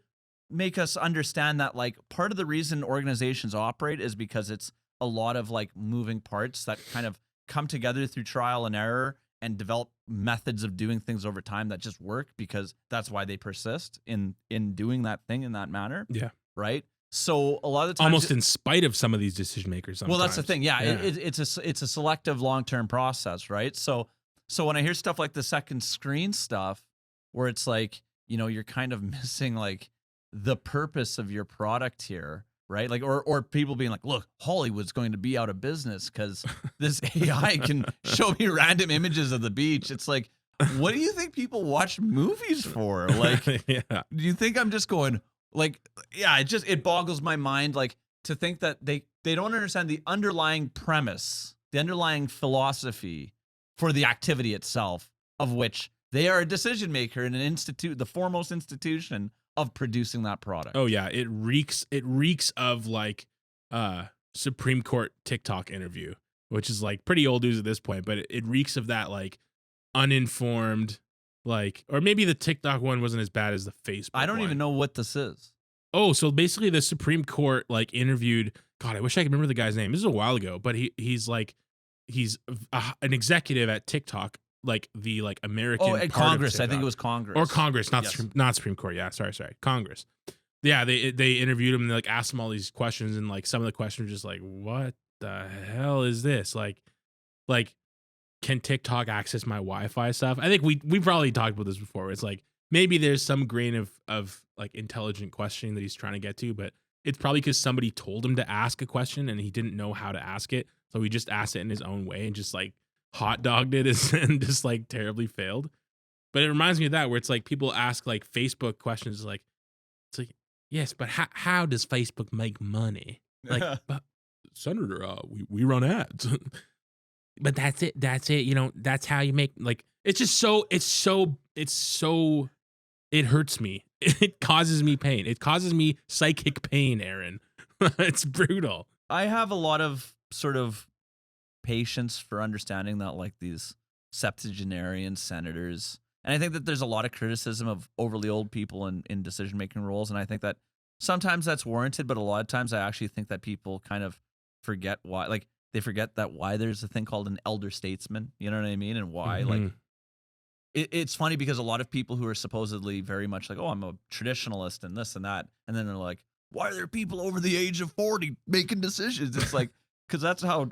make us understand that like part of the reason organizations operate is because it's a lot of like moving parts that kind of come together through trial and error and develop methods of doing things over time that just work, because that's why they persist in doing that thing in that manner. Yeah. Right. So a lot of the times, almost in spite of some of these decision makers. Sometimes. Well, that's the thing. Yeah. It's a selective long-term process. Right. So when I hear stuff like the second screen stuff, where it's like, you know, you're kind of missing like the purpose of your product here. Right. Like, or people being like, look, Hollywood's going to be out of business because this AI can show me random images of the beach. It's like, what do you think people watch movies for? Like, yeah. Do you think I'm just going like, yeah, it boggles my mind. Like to think that they don't understand the underlying premise, the underlying philosophy for the activity itself, of which they are a decision maker in an institute, the foremost institution of producing that product. Oh yeah, it reeks of like Supreme Court TikTok interview, which is like pretty old news at this point, but it reeks of that like uninformed, like, or maybe the TikTok one wasn't as bad as the Facebook I don't one. even know what this is. Oh, so basically the Supreme Court like interviewed, God, I wish I could remember the guy's name. This is a while ago, but he's an executive at TikTok, like the like American part Congress. of I think it was Congress. Or Congress, not Yes. not Supreme Court. Yeah, sorry, Congress. Yeah, they interviewed him and they like asked him all these questions, and like some of the questions were just like, what the hell is this? Like can TikTok access my Wi-Fi stuff? I think we probably talked about this before. It's like, maybe there's some grain of like intelligent questioning that he's trying to get to, but it's probably because somebody told him to ask a question and he didn't know how to ask it, so he just asked it in his own way and just like hot dogged it and just like terribly failed. But it reminds me of that, where it's like people ask like Facebook questions, like it's like, yes, but how does Facebook make money? Like, but Senator, we run ads. But that's it. You know, that's how you make, like, it's just so, it hurts me. It causes me pain. It causes me psychic pain, Aaron. It's brutal. I have a lot of sort of patience for understanding that, like, these septuagenarian senators, and I think that there's a lot of criticism of overly old people in decision-making roles, and I think that sometimes that's warranted, but a lot of times I actually think that people kind of forget why, like, they forget that why there's a thing called an elder statesman, you know what I mean? And why, like, it's funny because a lot of people who are supposedly very much like, oh, I'm a traditionalist and this and that, and then they're like, why are there people over the age of 40 making decisions? It's like, because that's how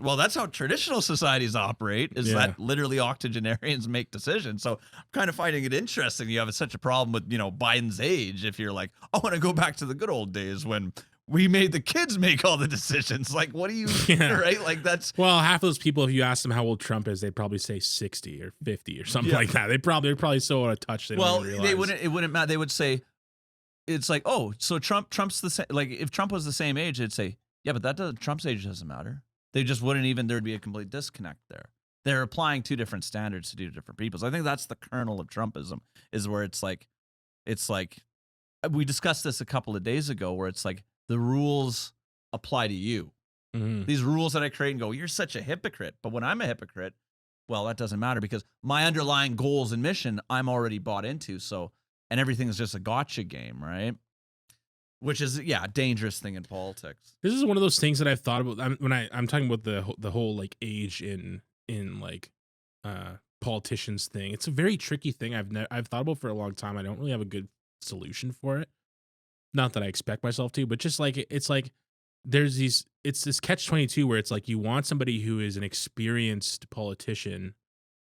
traditional societies operate, is that literally octogenarians make decisions. So I'm kind of finding it interesting you have such a problem with, you know, Biden's age, if you're like, I want to go back to the good old days when we made the kids make all the decisions. Like, what do you, right? Like, that's... Well, half those people, if you ask them how old Trump is, they'd probably say 60 or 50 or something like that. They're probably so out of touch they don't even realize. It wouldn't matter. They would say, it's like, oh, so Trump's the same. Like, if Trump was the same age, they'd say, yeah, but Trump's age doesn't matter. They just wouldn't even, there'd be a complete disconnect there. They're applying two different standards to two different people. So I think that's the kernel of Trumpism, is where it's like, we discussed this a couple of days ago, where it's like, the rules apply to you. Mm-hmm. These rules that I create and go, you're such a hypocrite. But when I'm a hypocrite, well, that doesn't matter because my underlying goals and mission, I'm already bought into. So, and everything is just a gotcha game, right? Which is, a dangerous thing in politics. This is one of those things that I've thought about when I'm talking about the whole like age in like politicians thing. It's a very tricky thing. I've thought about for a long time. I don't really have a good solution for it. Not that I expect myself to, but just like it's like it's this catch-22 where it's like you want somebody who is an experienced politician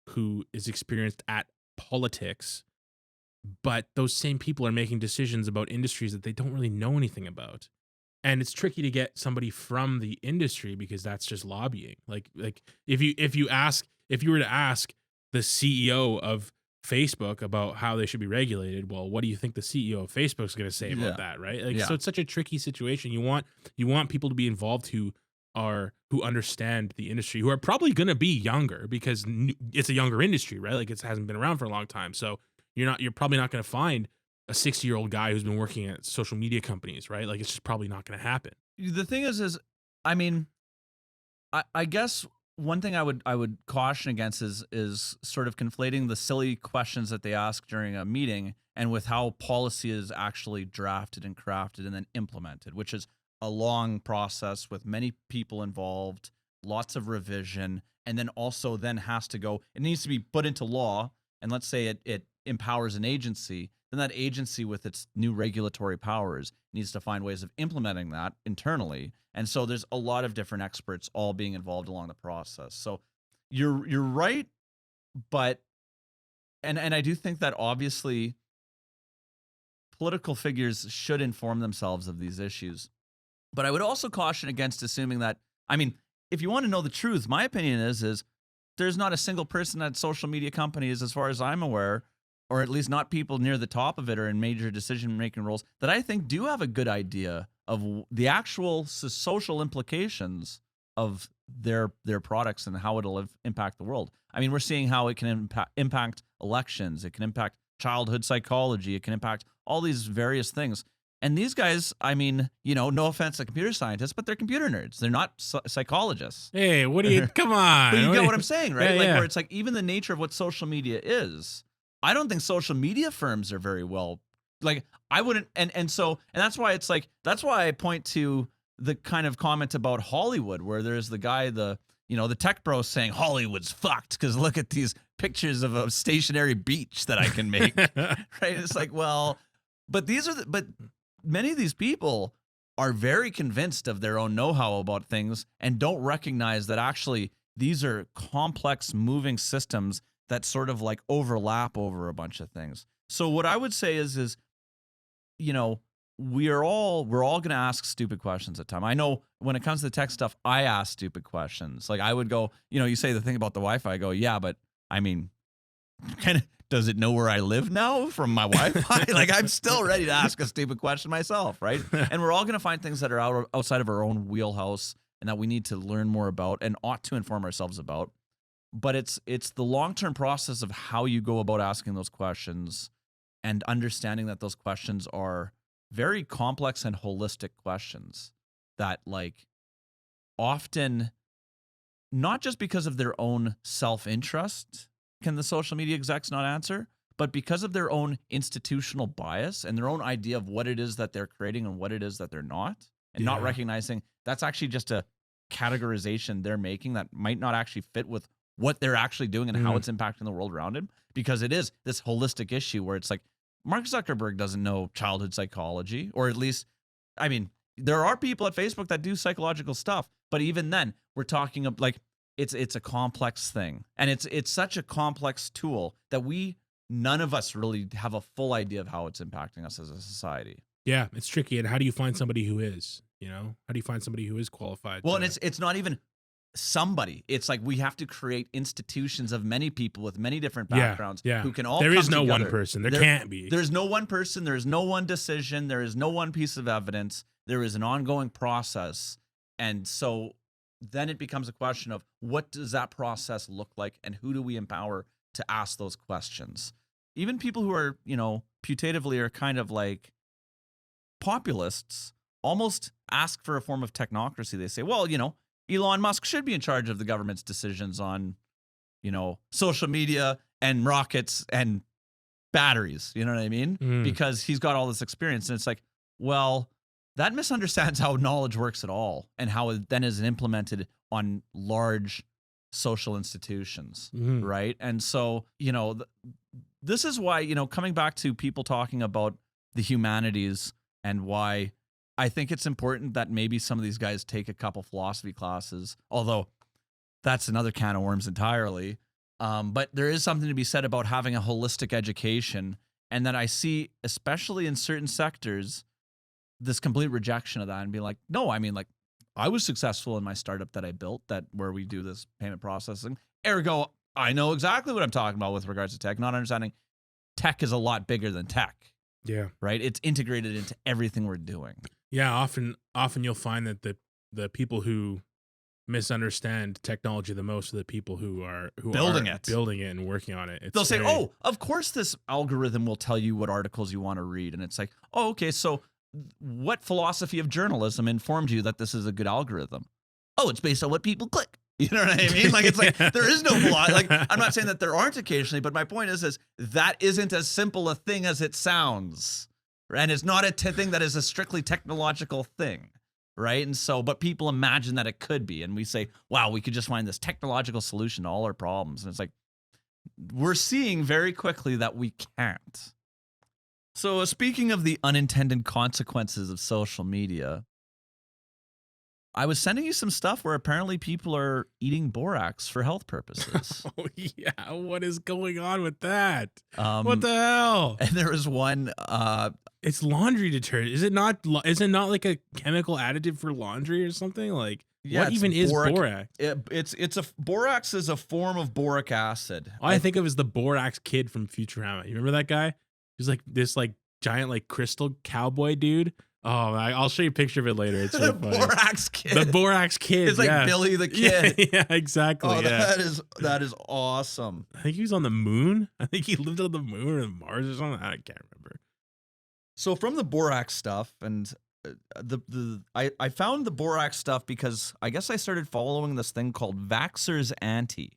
who is experienced at politics, but those same people are making decisions about industries that they don't really know anything about. And it's tricky to get somebody from the industry because that's just lobbying. Like if you were to ask the CEO of Facebook about how they should be regulated, well, what do you think the CEO of Facebook is going to say about that, right? Like, so it's such a tricky situation. You want people to be involved who understand the industry, who are probably going to be younger because it's a younger industry, right? Like, it hasn't been around for a long time. So you're probably not going to find a 60-year-old guy who's been working at social media companies, right? Like, it's just probably not going to happen. The thing is, I mean, I guess one thing I would caution against is sort of conflating the silly questions that they ask during a meeting and with how policy is actually drafted and crafted and then implemented, which is a long process with many people involved, lots of revision, and then also then has to go, it needs to be put into law. And let's say it empowers an agency, then that agency with its new regulatory powers needs to find ways of implementing that internally. And so there's a lot of different experts all being involved along the process. So you're right, but and I do think that obviously political figures should inform themselves of these issues. But I would also caution against assuming that, I mean, if you want to know the truth, my opinion is there's not a single person at social media companies, as far as I'm aware, or at least not people near the top of it or in major decision-making roles, that I think do have a good idea of the actual social implications of their products and how it'll impact the world. I mean, we're seeing how it can impact elections. It can impact childhood psychology. It can impact all these various things. And these guys, I mean, no offense to computer scientists, but they're computer nerds. They're not psychologists. Hey, what do you, come on. But you get what I'm saying, right? Where it's like even the nature of what social media is, I don't think social media firms are very well, like I wouldn't. And that's why it's like, that's why I point to the kind of comment about Hollywood, where there's the guy, the tech bro saying Hollywood's fucked because look at these pictures of a stationary beach that I can make, right? It's like, well, but many of these people are very convinced of their own know-how about things and don't recognize that actually these are complex moving systems that sort of like overlap over a bunch of things. So what I would say is, you know, we're all going to ask stupid questions at time. I know when it comes to the tech stuff, I ask stupid questions. Like I would go, you know, you say the thing about the Wi-Fi, I go, yeah, but I mean, kind of, does it know where I live now from my Wi-Fi? Like I'm still ready to ask a stupid question myself, right? And we're all going to find things that are outside of our own wheelhouse and that we need to learn more about and ought to inform ourselves about. But it's the long-term process of how you go about asking those questions and understanding that those questions are very complex and holistic questions that like often not just because of their own self-interest can the social media execs not answer, but because of their own institutional bias and their own idea of what it is that they're creating and what it is that they're not, and not recognizing that's actually just a categorization they're making that might not actually fit with what they're actually doing and how it's impacting the world around them, because it is this holistic issue where it's like Mark Zuckerberg doesn't know childhood psychology, or at least, I mean, there are people at Facebook that do psychological stuff, but even then we're talking of like, it's a complex thing, and it's such a complex tool that none of us really have a full idea of how it's impacting us as a society. Yeah, it's tricky. And how do you find somebody who is, you know, how do you find somebody who is qualified? Well, and it's not even somebody. It's like we have to create institutions of many people with many different backgrounds who can all There come is no together. one person. There can't be. There's no one person. There is no one decision. There is no one piece of evidence. There is an ongoing process. And so then it becomes a question of what does that process look like and who do we empower to ask those questions? Even people who are, you know, putatively are kind of like populists almost ask for a form of technocracy. They say, well, you know, Elon Musk should be in charge of the government's decisions on, you know, social media and rockets and batteries. You know what I mean? Because he's got all this experience. And it's like, well, that misunderstands how knowledge works at all and how it then is implemented on large social institutions, right? And so, you know, this is why, you know, coming back to people talking about the humanities and why I think it's important that maybe some of these guys take a couple philosophy classes, although that's another can of worms entirely. But there is something to be said about having a holistic education, and that I see, especially in certain sectors, this complete rejection of that and be like, no, I mean, like, I was successful in my startup that I built where we do this payment processing. Ergo, I know exactly what I'm talking about with regards to tech, not understanding tech is a lot bigger than tech. Yeah. Right. It's integrated into everything we're doing. Yeah. Often you'll find that the people who misunderstand technology the most are the people who are building it and working on it. They'll say, oh, of course this algorithm will tell you what articles you want to read. And it's like, oh, okay, so what philosophy of journalism informed you that this is a good algorithm? Oh, it's based on what people click. You know what I mean? Like, it's like, there is no philosophy. Like, I'm not saying that there aren't occasionally, but my point is that isn't as simple a thing as it sounds. And it's not a thing that is a strictly technological thing. Right. And so, but people imagine that it could be. And we say, wow, we could just find this technological solution to all our problems. And it's like, we're seeing very quickly that we can't. So speaking of the unintended consequences of social media, I was sending you some stuff where apparently people are eating borax for health purposes. Oh, yeah. What is going on with that? What the hell? And there was one. It's laundry detergent. Is it not like a chemical additive for laundry or something? Like, yeah, what even is borax? Borax is a form of boric acid. All I think of is the Borax kid from Futurama. You remember that guy? He's like this like giant like crystal cowboy dude. Oh, I'll show you a picture of it later. It's really funny. Borax kid. The Borax kid. It's like Billy the Kid. Yeah, exactly. Oh, that is awesome. I think he was on the moon. I think he lived on the moon or Mars or something. I can't remember. So from the borax stuff, and I found the borax stuff because I guess I started following this thing called Vaxxers Anti,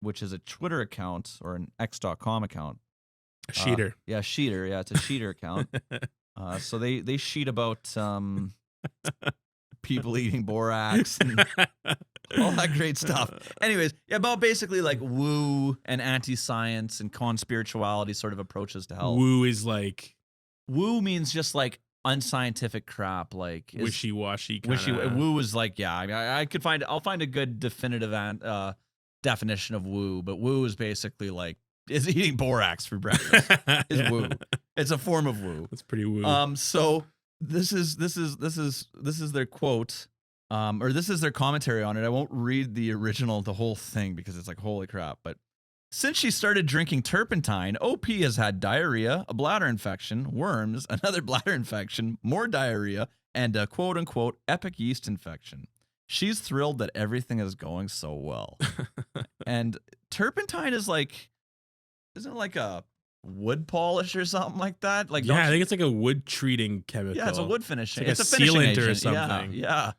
which is a Twitter account or an X.com account. A sheeter. Yeah, sheeter. Yeah, it's a sheeter account. So they sheet about people eating borax and all that great stuff. Anyways, yeah, about basically like woo and anti-science and conspirituality sort of approaches to health. Woo means just like unscientific crap, like wishy-washy. Woo is like, yeah. I mean, I'll find a good definitive definition of woo, but woo is basically like is eating borax for breakfast. Is woo. It's a form of woo. That's pretty woo. So this is their quote, or this is their commentary on it. I won't read the whole thing because it's like holy crap. But since she started drinking turpentine, OP has had diarrhea, a bladder infection, worms, another bladder infection, more diarrhea, and a quote unquote epic yeast infection. She's thrilled that everything is going so well. And turpentine is like, isn't it like a wood polish or something like that? Like, yeah, I think it's like a wood treating chemical. yeah, it's a wood finishing. It's It's like a a finishing sealant or agent. something. Yeah.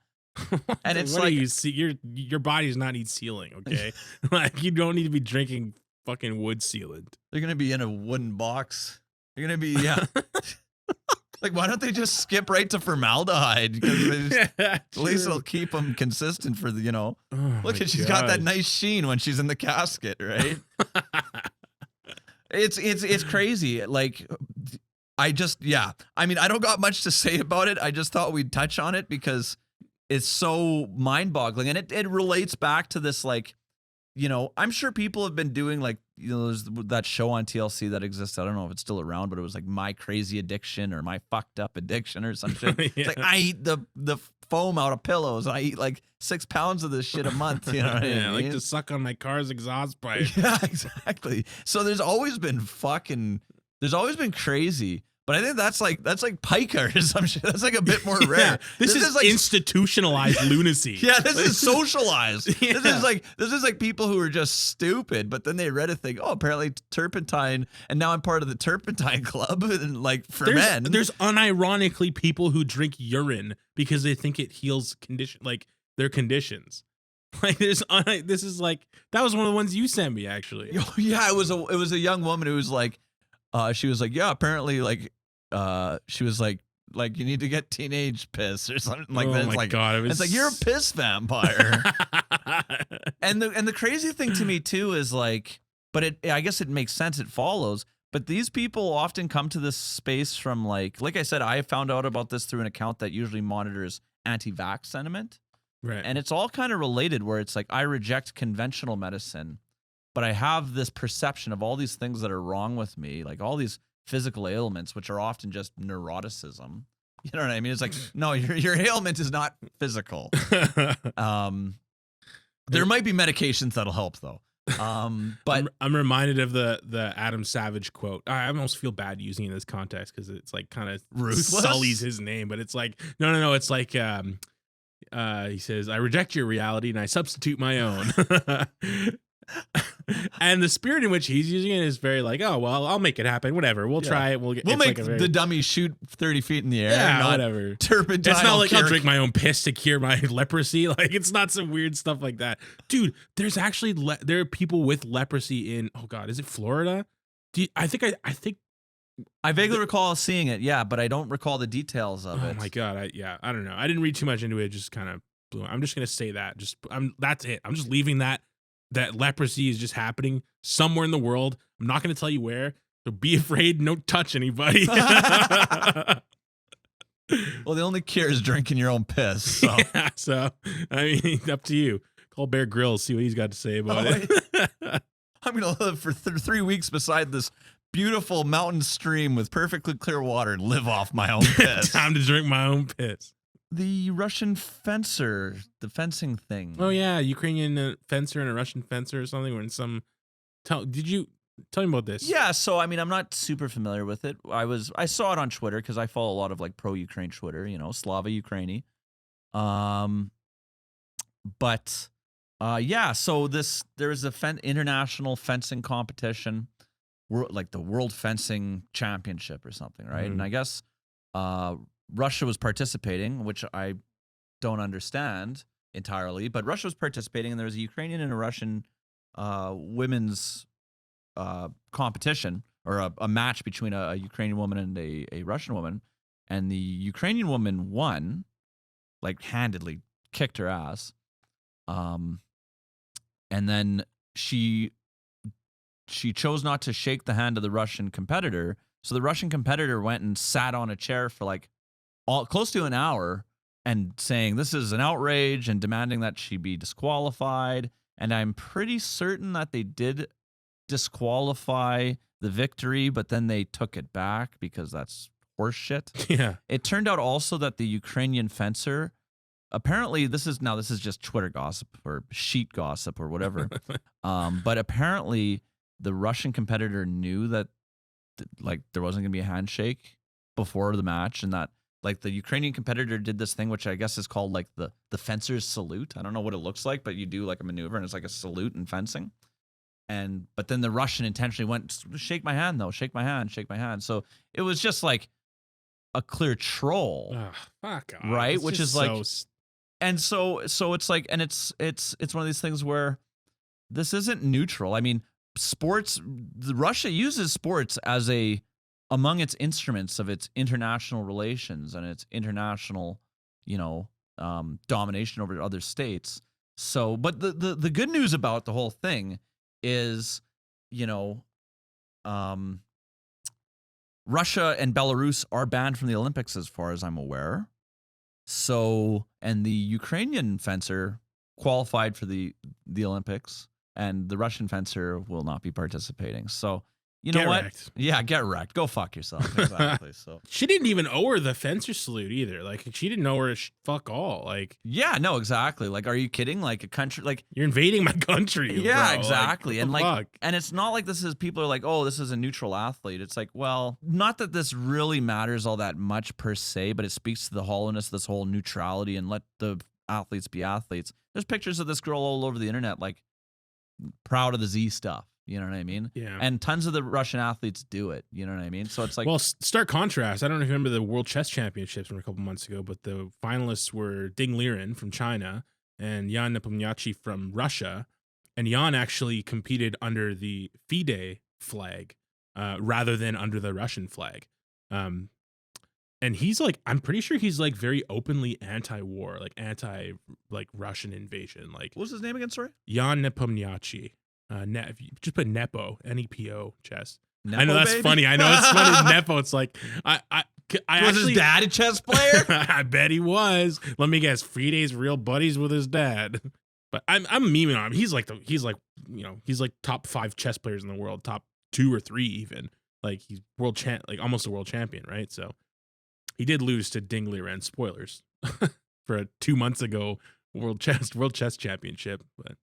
And it's what like do you see? Your body does not need sealing. Okay, like you don't need to be drinking fucking wood sealant. they're gonna be in a wooden box. They're gonna be like, why don't they just skip right to formaldehyde? Because at least it'll keep them consistent for the Oh Look, my she's got that God. nice sheen when she's in the casket, right? It's crazy. Like, I mean, I don't got much to say about it. I just thought we'd touch on it because it's so mind-boggling, and it relates back to this, like, I'm sure people have been doing, like, there's that show on TLC that exists. I don't know if it's still around, but it was like My Crazy Addiction or My Fucked Up Addiction or some shit. Yeah. It's like, I eat the foam out of pillows. I eat like 6 pounds of this shit a month. You know what I mean? I like to suck on my car's exhaust pipe. Yeah, exactly. So there's always been crazy. But I think that's like pica or some shit. That's like a bit more rare. Yeah, this is like institutionalized lunacy. Yeah, this is socialized. Yeah. This is like people who are just stupid, but then they read a thing. Oh, apparently turpentine, and now I'm part of the turpentine club, and like for men. There's unironically people who drink urine because they think it heals their conditions. Like this is like that was one of the ones you sent me actually. Yeah, it was a young woman who was like, she was like, yeah, apparently she was like you need to get teenage piss or something like that. Oh It's my like, God, it's like you're a piss vampire. And the crazy thing to me too is like, but I guess it makes sense. It follows. But these people often come to this space from like I said, I found out about this through an account that usually monitors anti-vax sentiment. Right. And it's all kind of related where it's like, I reject conventional medicine, but I have this perception of all these things that are wrong with me, like all these physical ailments, which are often just neuroticism. You know what I mean? It's like, no, your ailment is not physical. There might be medications that'll help though. But I'm reminded of the Adam Savage quote. I almost feel bad using it in this context because it's like kind of Ruthless? sullies his name, but it's like no. It's like he says, "I reject your reality and I substitute my own." And the spirit in which he's using it is very like, oh well, I'll make it happen. Whatever, we'll try it. We'll make the dummy shoot 30 feet in the air. yeah, not whatever. Turpentine. It's not like I'll drink my own piss to cure my leprosy. Like it's not some weird stuff like that, dude. There's actually there are people with leprosy in is it Florida? I think I vaguely recall seeing it, yeah, but I don't recall the details of it. Oh my God, I don't know. I didn't read too much into it. Just kind of blew. I'm just gonna say that. That's it. I'm just leaving that leprosy is just happening somewhere in the world. I'm not gonna tell you where. So be afraid. Don't touch anybody. Well, the only cure is drinking your own piss. So. Yeah, so I mean, up to you. Call Bear Grylls, see what he's got to say about it. I'm gonna live for 3 weeks beside this beautiful mountain stream with perfectly clear water and live off my own piss. Time to drink my own piss. The Russian fencer, the fencing thing. Oh yeah, Ukrainian fencer and a Russian fencer or something. Or in some, did you tell me about this? Yeah, so I mean, I'm not super familiar with it. I saw it on Twitter because I follow a lot of like pro-Ukraine Twitter. Slava Ukraini. So there is a international fencing competition, like the World Fencing Championship or something, right? Mhm. And I guess Russia was participating, which I don't understand entirely, but Russia was participating, and there was a Ukrainian and a Russian women's competition, or a match between a Ukrainian woman and a Russian woman, and the Ukrainian woman won, like handedly kicked her ass, and then she chose not to shake the hand of the Russian competitor, so the Russian competitor went and sat on a chair for like close to an hour and saying this is an outrage and demanding that she be disqualified. And I'm pretty certain that they did disqualify the victory, but then they took it back because that's horseshit. Yeah. It turned out also that the Ukrainian fencer, apparently this is just Twitter gossip or sheet gossip or whatever. But apparently the Russian competitor knew that like there wasn't going to be a handshake before the match, and that like the Ukrainian competitor did this thing, which I guess is called like the fencer's salute. I don't know what it looks like, but you do like a maneuver and it's like a salute in fencing. But then the Russian intentionally went, shake my hand though, shake my hand, shake my hand. So it was just like a clear troll. Oh, fuck off. Right? It's Which just is like, so and so it's like, and it's one of these things where this isn't neutral. I mean, Russia uses sports as among its instruments of its international relations and its international, domination over other states. So, but the good news about the whole thing is, Russia and Belarus are banned from the Olympics as far as I'm aware. So, and the Ukrainian fencer qualified for the Olympics, and the Russian fencer will not be participating. So, you know Get what? wrecked. Yeah, get wrecked. Go fuck yourself. Exactly. So, She didn't even owe her the fencer salute either. Like, she didn't know her fuck all. Like, yeah, no, exactly. Like, are you kidding? Like a country, like, you're invading my country. yeah, bro. exactly. Like, And what the like, fuck? and it's not like people are like, oh, this is a neutral athlete. It's like, well, not that this really matters all that much per se, but it speaks to the hollowness of this whole neutrality and let the athletes be athletes. There's pictures of this girl all over the internet, like proud of the Z stuff. You know what I mean? Yeah. And tons of the Russian athletes do it. You know what I mean? So it's like, Well, stark contrast. I don't know if you remember the World Chess Championships from a couple months ago, but the finalists were Ding Liren from China and Jan Nepomniachtchi from Russia. And Jan actually competed under the FIDE flag rather than under the Russian flag. And he's like, I'm pretty sure he's like very openly anti-war, like Russian invasion. Like, what was his name again? Sorry? Jan Nepomniachtchi. Just put Nepo, Nepo chess. Nepo, I know that's baby? funny. I know it's funny. Nepo. It's like I Was actually, his dad a chess player? I bet he was. Let me guess. Fide's real buddies with his dad. But I'm memeing on him. He's like top 5 chess players in the world, top 2 or 3 even. Like he's almost a world champion, right? So he did lose to Ding Liren. Spoilers for a 2 months ago world chess championship. But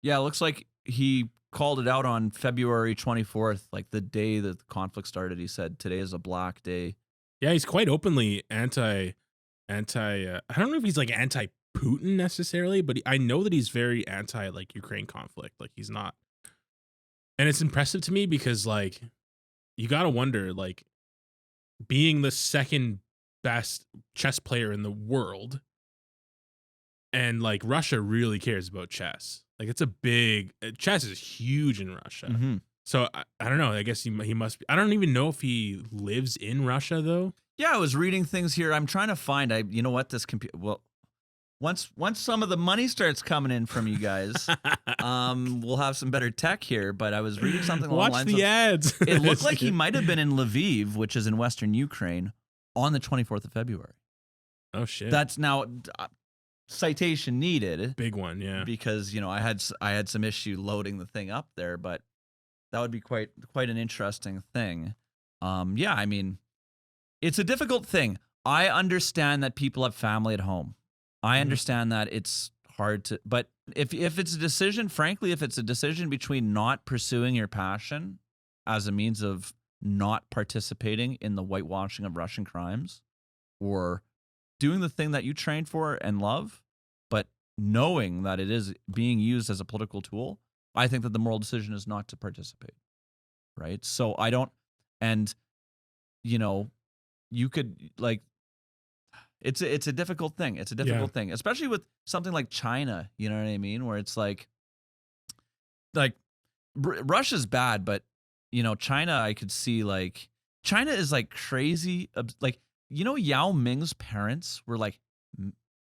Yeah, it looks like he called it out on February 24th, like the day that the conflict started. He said, today is a black day. yeah, he's quite openly anti. I don't know if he's like anti-Putin necessarily, but I know that he's very anti like Ukraine conflict. Like he's not, and it's impressive to me because like you gotta wonder like being the second best chess player in the world, and like Russia really cares about chess. Like it's chess is huge in Russia. Mm-hmm. So I don't know. I guess he must be. I don't even know if he lives in Russia though. Yeah, I was reading things here. I'm trying to find. You know what? This computer. Well, once some of the money starts coming in from you guys, we'll have some better tech here. But I was reading something along the Watch lines the of, ads. it looked like he might have been in Lviv, which is in Western Ukraine, on the 24th of February. Oh shit. That's now citation needed. Big one, yeah. Because I had some issue loading the thing up there, but that would be quite an interesting thing. Yeah, I mean, it's a difficult thing. I understand that people have family at home. I understand that it's hard to, but if it's a decision, frankly, if it's a decision between not pursuing your passion as a means of not participating in the whitewashing of Russian crimes, or doing the thing that you trained for and love, but knowing that it is being used as a political tool, I think that the moral decision is not to participate. Right? So I don't, and you could like, it's a difficult thing. It's a difficult thing, especially with something like China, you know what I mean? Where it's like Russia's bad, but China, I could see like, China is like crazy, like, Yao Ming's parents were like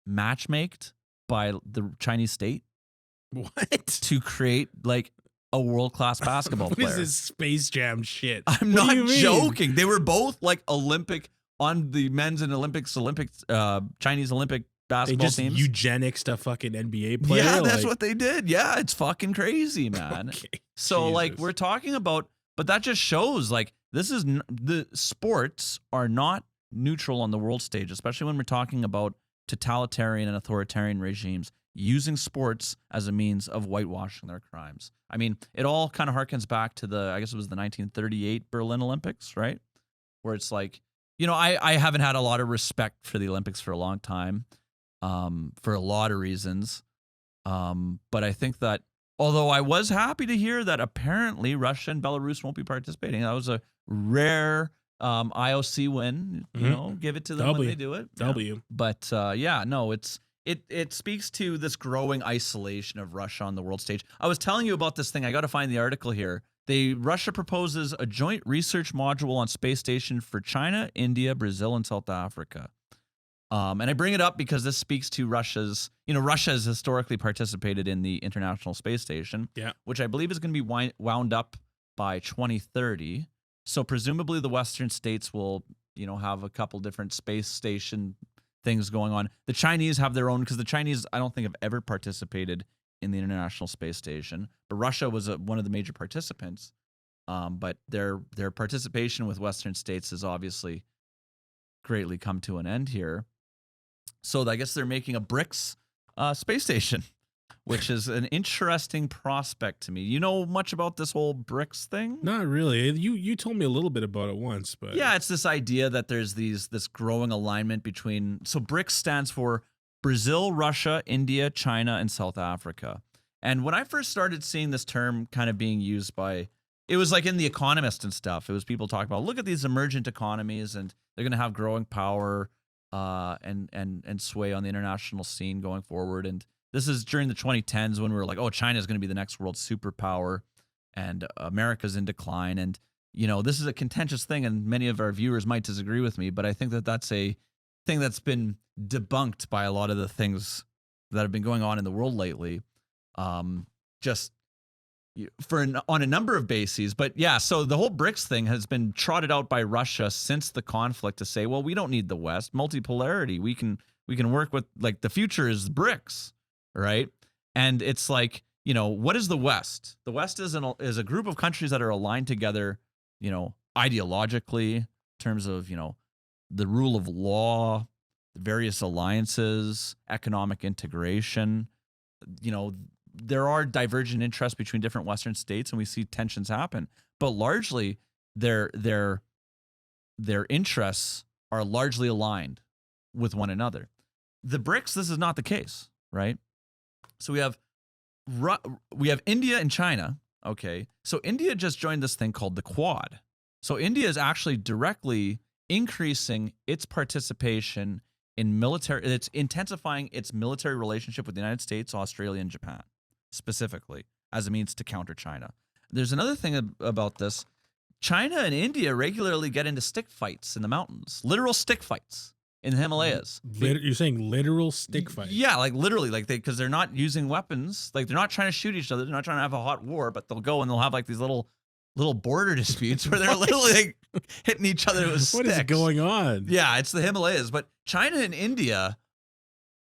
matchmaked by the Chinese state. What? To create like a world-class basketball What player. is this Space Jam shit? I'm What not do you mean? joking. They were both like Olympic on the men's and Chinese Olympic They basketball just teams. eugenics a fucking NBA player. Yeah, that's like, what they did. Yeah, it's fucking crazy, man. Okay. So like Jesus. we're talking about, but that just shows like this is the sports are not neutral on the world stage, especially when we're talking about totalitarian and authoritarian regimes using sports as a means of whitewashing their crimes. I mean, it all kind of harkens back to I guess it was the 1938 Berlin Olympics, right? Where it's like, I haven't had a lot of respect for the Olympics for a long time, for a lot of reasons. But I think that, although I was happy to hear that apparently Russia and Belarus won't be participating, that was a rare IOC win. Give it to them when they do it. W. Yeah. But no, it speaks to this growing isolation of Russia on the world stage. I was telling you about this thing. I got to find the article here. Russia proposes a joint research module on space station for China, India, Brazil, and South Africa. And I bring it up because this speaks to Russia has historically participated in the International Space Station, which I believe is going to be wound up by 2030. So presumably the Western states will, have a couple different space station things going on. The Chinese have their own, because the Chinese, I don't think, have ever participated in the International Space Station, but Russia was one of the major participants. But their participation with Western states has obviously greatly come to an end here. So I guess they're making a BRICS space station, which is an interesting prospect to me. You know much about this whole BRICS thing? Not really. You told me a little bit about it once, but yeah, it's this idea that there's this growing alignment between. So BRICS stands for Brazil, Russia, India, China, and South Africa. And when I first started seeing this term kind of being used it was like in The Economist and stuff. It was people talking about, look at these emergent economies and they're going to have growing power and sway on the international scene going forward. And this is during the 2010s when we were like, oh, China is going to be the next world superpower and America's in decline. And, this is a contentious thing and many of our viewers might disagree with me, but I think that that's a thing that's been debunked by a lot of the things that have been going on in the world lately. Just on a number of bases. But yeah, so the whole BRICS thing has been trotted out by Russia since the conflict to say, well, we don't need the West. Multipolarity, we can work with, like, the future is BRICS, right? And it's like, what is the West? The West is a group of countries that are aligned together, ideologically, in terms of, the rule of law, various alliances, economic integration. There are divergent interests between different Western states, and we see tensions happen. But largely, their interests are largely aligned with one another. The BRICS, this is not the case, right? So we have India and China. Okay, so India just joined this thing called the Quad. So India is actually directly increasing its participation in military. It's intensifying its military relationship with the United States, Australia, and Japan, specifically as a means to counter China. There's another thing about this. China and India regularly get into stick fights in the mountains, literal stick fights in the Himalayas. You're saying literal stick fights? Yeah, like literally, like because they're not using weapons. Like they're not trying to shoot each other. They're not trying to have a hot war, but they'll go and they'll have like these little border disputes where they're literally like hitting each other with sticks. What is going on? Yeah, it's the Himalayas. But China and India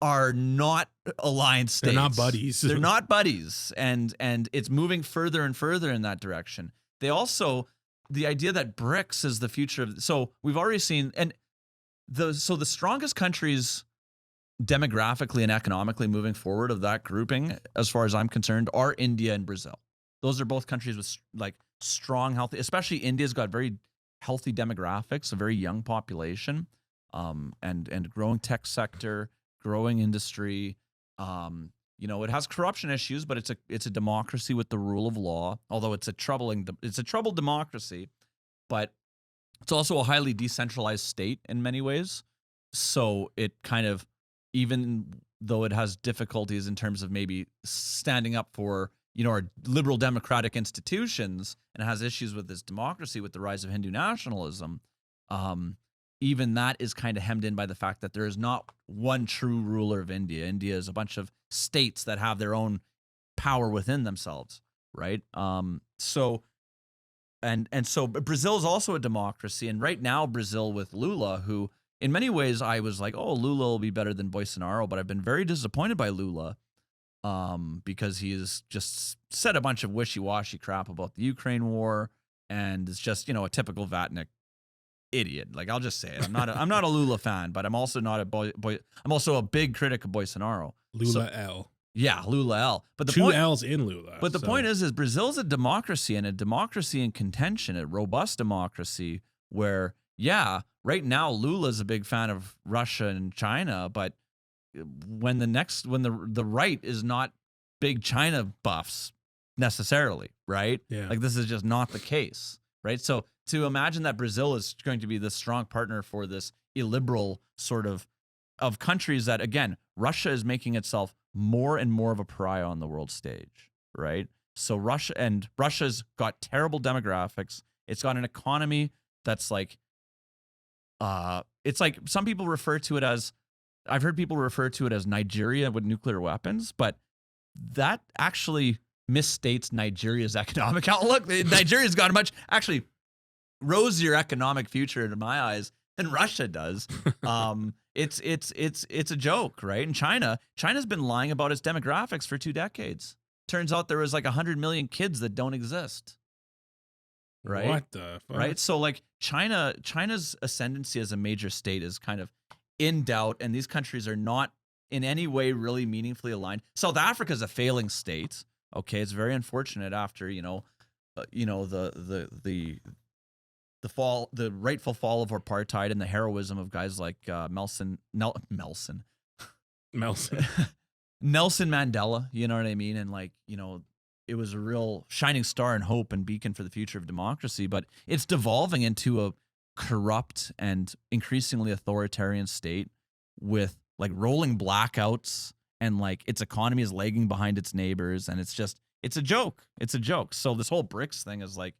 are not aligned states. They're not buddies. They're not buddies. And it's moving further and further in that direction. They also, the idea that BRICS is the future of, so we've already seen, and the strongest countries demographically and economically moving forward of that grouping, as far as I'm concerned, are India and Brazil. Those are both countries with like strong, healthy, especially India's got very healthy demographics, a very young population, and growing tech sector, growing industry. It has corruption issues, but it's a democracy with the rule of law. Although it's a troubled democracy, but it's also a highly decentralized state in many ways. So it kind of, even though it has difficulties in terms of maybe standing up for our liberal democratic institutions, and it has issues with this democracy with the rise of Hindu nationalism, even that is kind of hemmed in by the fact that there is not one true ruler of India. India is a bunch of states that have their own power within themselves, right? So Brazil is also a democracy, and right now Brazil with Lula, who in many ways, I was like, oh, Lula will be better than Bolsonaro, but I've been very disappointed by Lula because he has just said a bunch of wishy-washy crap about the Ukraine war, and it's just, a typical Vatnik idiot. Like, I'll just say it. I'm not a Lula fan, but I'm also not I'm also a big critic of Bolsonaro. Lula L. Yeah, Lula L. But the Two point, L's in Lula. But the point is Brazil's a democracy, and a democracy in contention, a robust democracy where, yeah, right now Lula's a big fan of Russia and China, but when the right is not big China buffs necessarily, right? Yeah. Like, this is just not the case, right? So to imagine that Brazil is going to be this strong partner for this illiberal sort of countries that, again, Russia is making itself more and more of a pariah on the world stage, right? So Russia's got terrible demographics. It's got an economy that's like, it's like some people refer to it as, I've heard people refer to it as Nigeria with nuclear weapons, but that actually misstates Nigeria's economic outlook. Nigeria's got a much actually rosier economic future in my eyes than Russia does. It's a joke, right? And China's been lying about its demographics for 2 decades. Turns out there was like 100 million kids that don't exist. Right? What the fuck? Right? So like China's ascendancy as a major state is kind of in doubt, and these countries are not in any way really meaningfully aligned. South Africa is a failing state. Okay, it's very unfortunate after the rightful fall of apartheid and the heroism of guys like Nelson Mandela. You know what I mean? And like, it was a real shining star and hope and beacon for the future of democracy, but it's devolving into a corrupt and increasingly authoritarian state with like rolling blackouts, and like its economy is lagging behind its neighbors, and it's a joke. It's a joke. So this whole BRICS thing is like,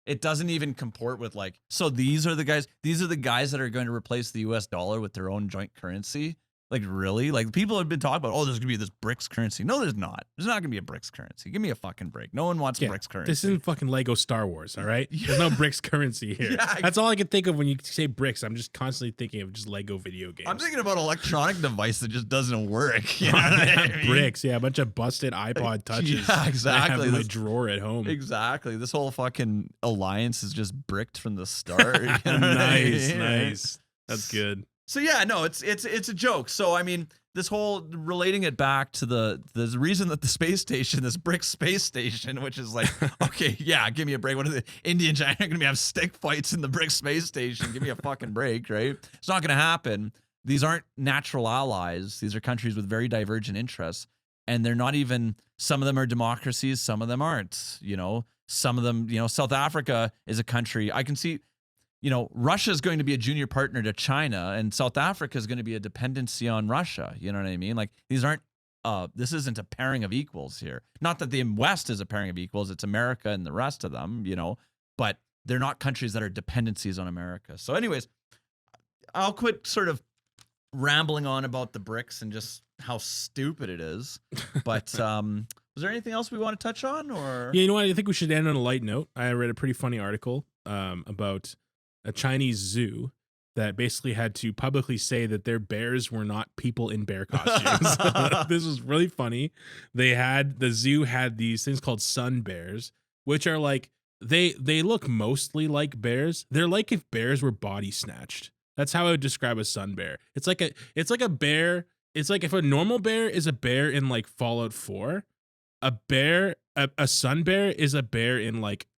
it doesn't even comport with like, so these are the guys that are going to replace the US dollar with their own joint currency. Like, really? Like, people have been talking about, oh, there's going to be this BRICS currency. No, there's not. There's not going to be a BRICS currency. Give me a fucking break. No one wants BRICS currency. This isn't fucking Lego Star Wars, all right? There's no BRICS currency here. Yeah, that's all I can think of when you say BRICS. I'm just constantly thinking of just Lego video games. I'm thinking about an electronic device that just doesn't work. You know what I mean? BRICS, yeah, a bunch of busted iPod touches. Yeah, exactly. I have in my drawer at home. Exactly. This whole fucking alliance is just bricked from the start. You know Nice. That's good. So yeah, no, it's a joke. So I mean, this whole relating it back to the reason that the space station, this BRICS space station, which is like, okay, yeah, give me a break. What are the India and China going to have stick fights in the BRICS space station? Give me a fucking break, right? It's not going to happen. These aren't natural allies. These are countries with very divergent interests, and they're not even. Some of them are democracies, some of them aren't. Some of them, South Africa is a country I can see. Russia is going to be a junior partner to China, and South Africa is going to be a dependency on Russia. You know what I mean? Like, these aren't, this isn't a pairing of equals here. Not that the West is a pairing of equals. It's America and the rest of them, but they're not countries that are dependencies on America. So anyways, I'll quit sort of rambling on about the BRICS and just how stupid it is. But was there anything else we want to touch on? Or Yeah, you know what? I think we should end on a light note. I read a pretty funny article about a Chinese zoo that basically had to publicly say that their bears were not people in bear costumes. This was really funny. The zoo had these things called sun bears, which are like, they look mostly like bears. They're like if bears were body snatched. That's how I would describe a sun bear. It's like a bear. It's like if a normal bear is a bear in like Fallout 4, a sun bear is a bear in like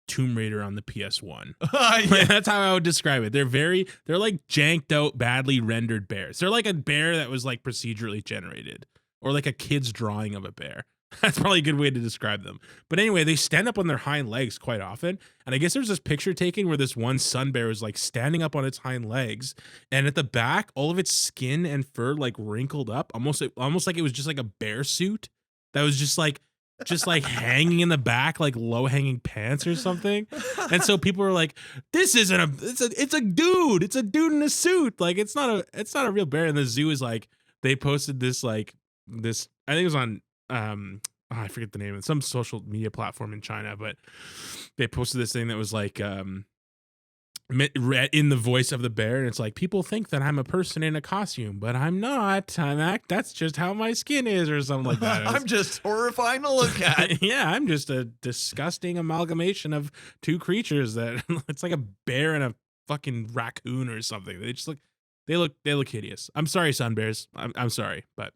Tomb Raider on the PS1. Yeah. That's how I would describe it. They're like janked out, badly rendered bears. They're like a bear that was like procedurally generated, or like a kid's drawing of a bear. That's probably a good way to describe them. But anyway, they stand up on their hind legs quite often. And I guess there's this picture taken where this one sun bear is like standing up on its hind legs, and at the back, all of its skin and fur like wrinkled up, almost like it was just like a bear suit that was just like hanging in the back, like low hanging pants or something. And so people were like, this isn't it's a dude in a suit. Like, it's not a real bear. And the zoo is like, they posted this, I think it was on, I forget the name of it, some social media platform in China, but they posted this thing that was like, in the voice of the bear, and it's like, people think that I'm a person in a costume, but I'm not. That's just how my skin is, or something like that. I'm just horrifying to look at. Yeah, I'm just a disgusting amalgamation of two creatures that it's like a bear and a fucking raccoon or something. They look hideous. I'm sorry, sun bears. I'm sorry, but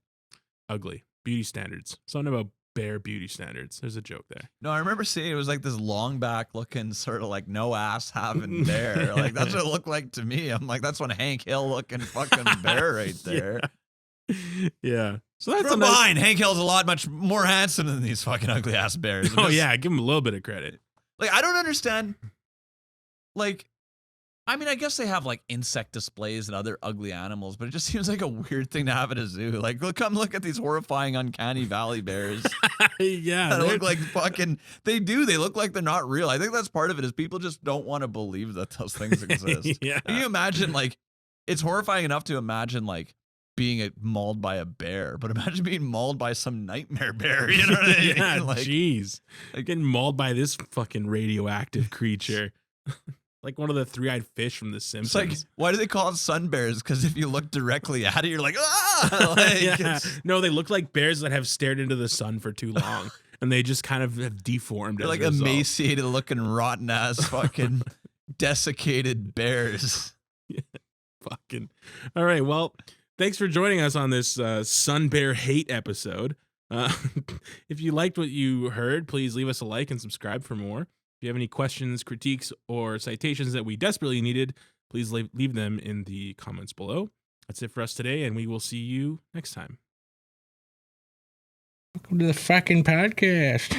ugly. Beauty standards. Something about bear beauty standards. There's a joke there. No, I remember seeing it was like this long back looking sort of like no ass having bear. Like that's what it looked like to me. I'm like, that's one Hank Hill looking fucking bear right there. Yeah. So that's From behind, Hank Hill's a lot much more handsome than these fucking ugly ass bears. Oh yeah, give him a little bit of credit. Like I don't understand. Like, I mean, I guess they have like insect displays and other ugly animals, but it just seems like a weird thing to have at a zoo. Like, come look at these horrifying uncanny valley bears. Yeah, They look like fucking. They look like they're not real. I think that's part of it. Is people just don't want to believe that those things exist. Yeah. Can you imagine? Like, it's horrifying enough to imagine like being mauled by a bear, but imagine being mauled by some nightmare bear. You know what I mean? Yeah, Like, jeez. Like getting mauled by this fucking radioactive creature. Like one of the three-eyed fish from The Simpsons. it's like, why do they call it sun bears? Because if you look directly at it, you're like, ah! Like, yeah. No, they look like bears that have stared into the sun for too long, and they just kind of have deformed. They're as like a result. emaciated looking, rotten ass, fucking desiccated bears. Yeah, fucking. All right. Well, thanks for joining us on this sun bear hate episode. If you liked what you heard, please leave us a like and subscribe for more. If you have any questions, critiques, or citations that we desperately needed, please leave them in the comments below. That's it for us today, and we will see you next time. Welcome to the fucking podcast.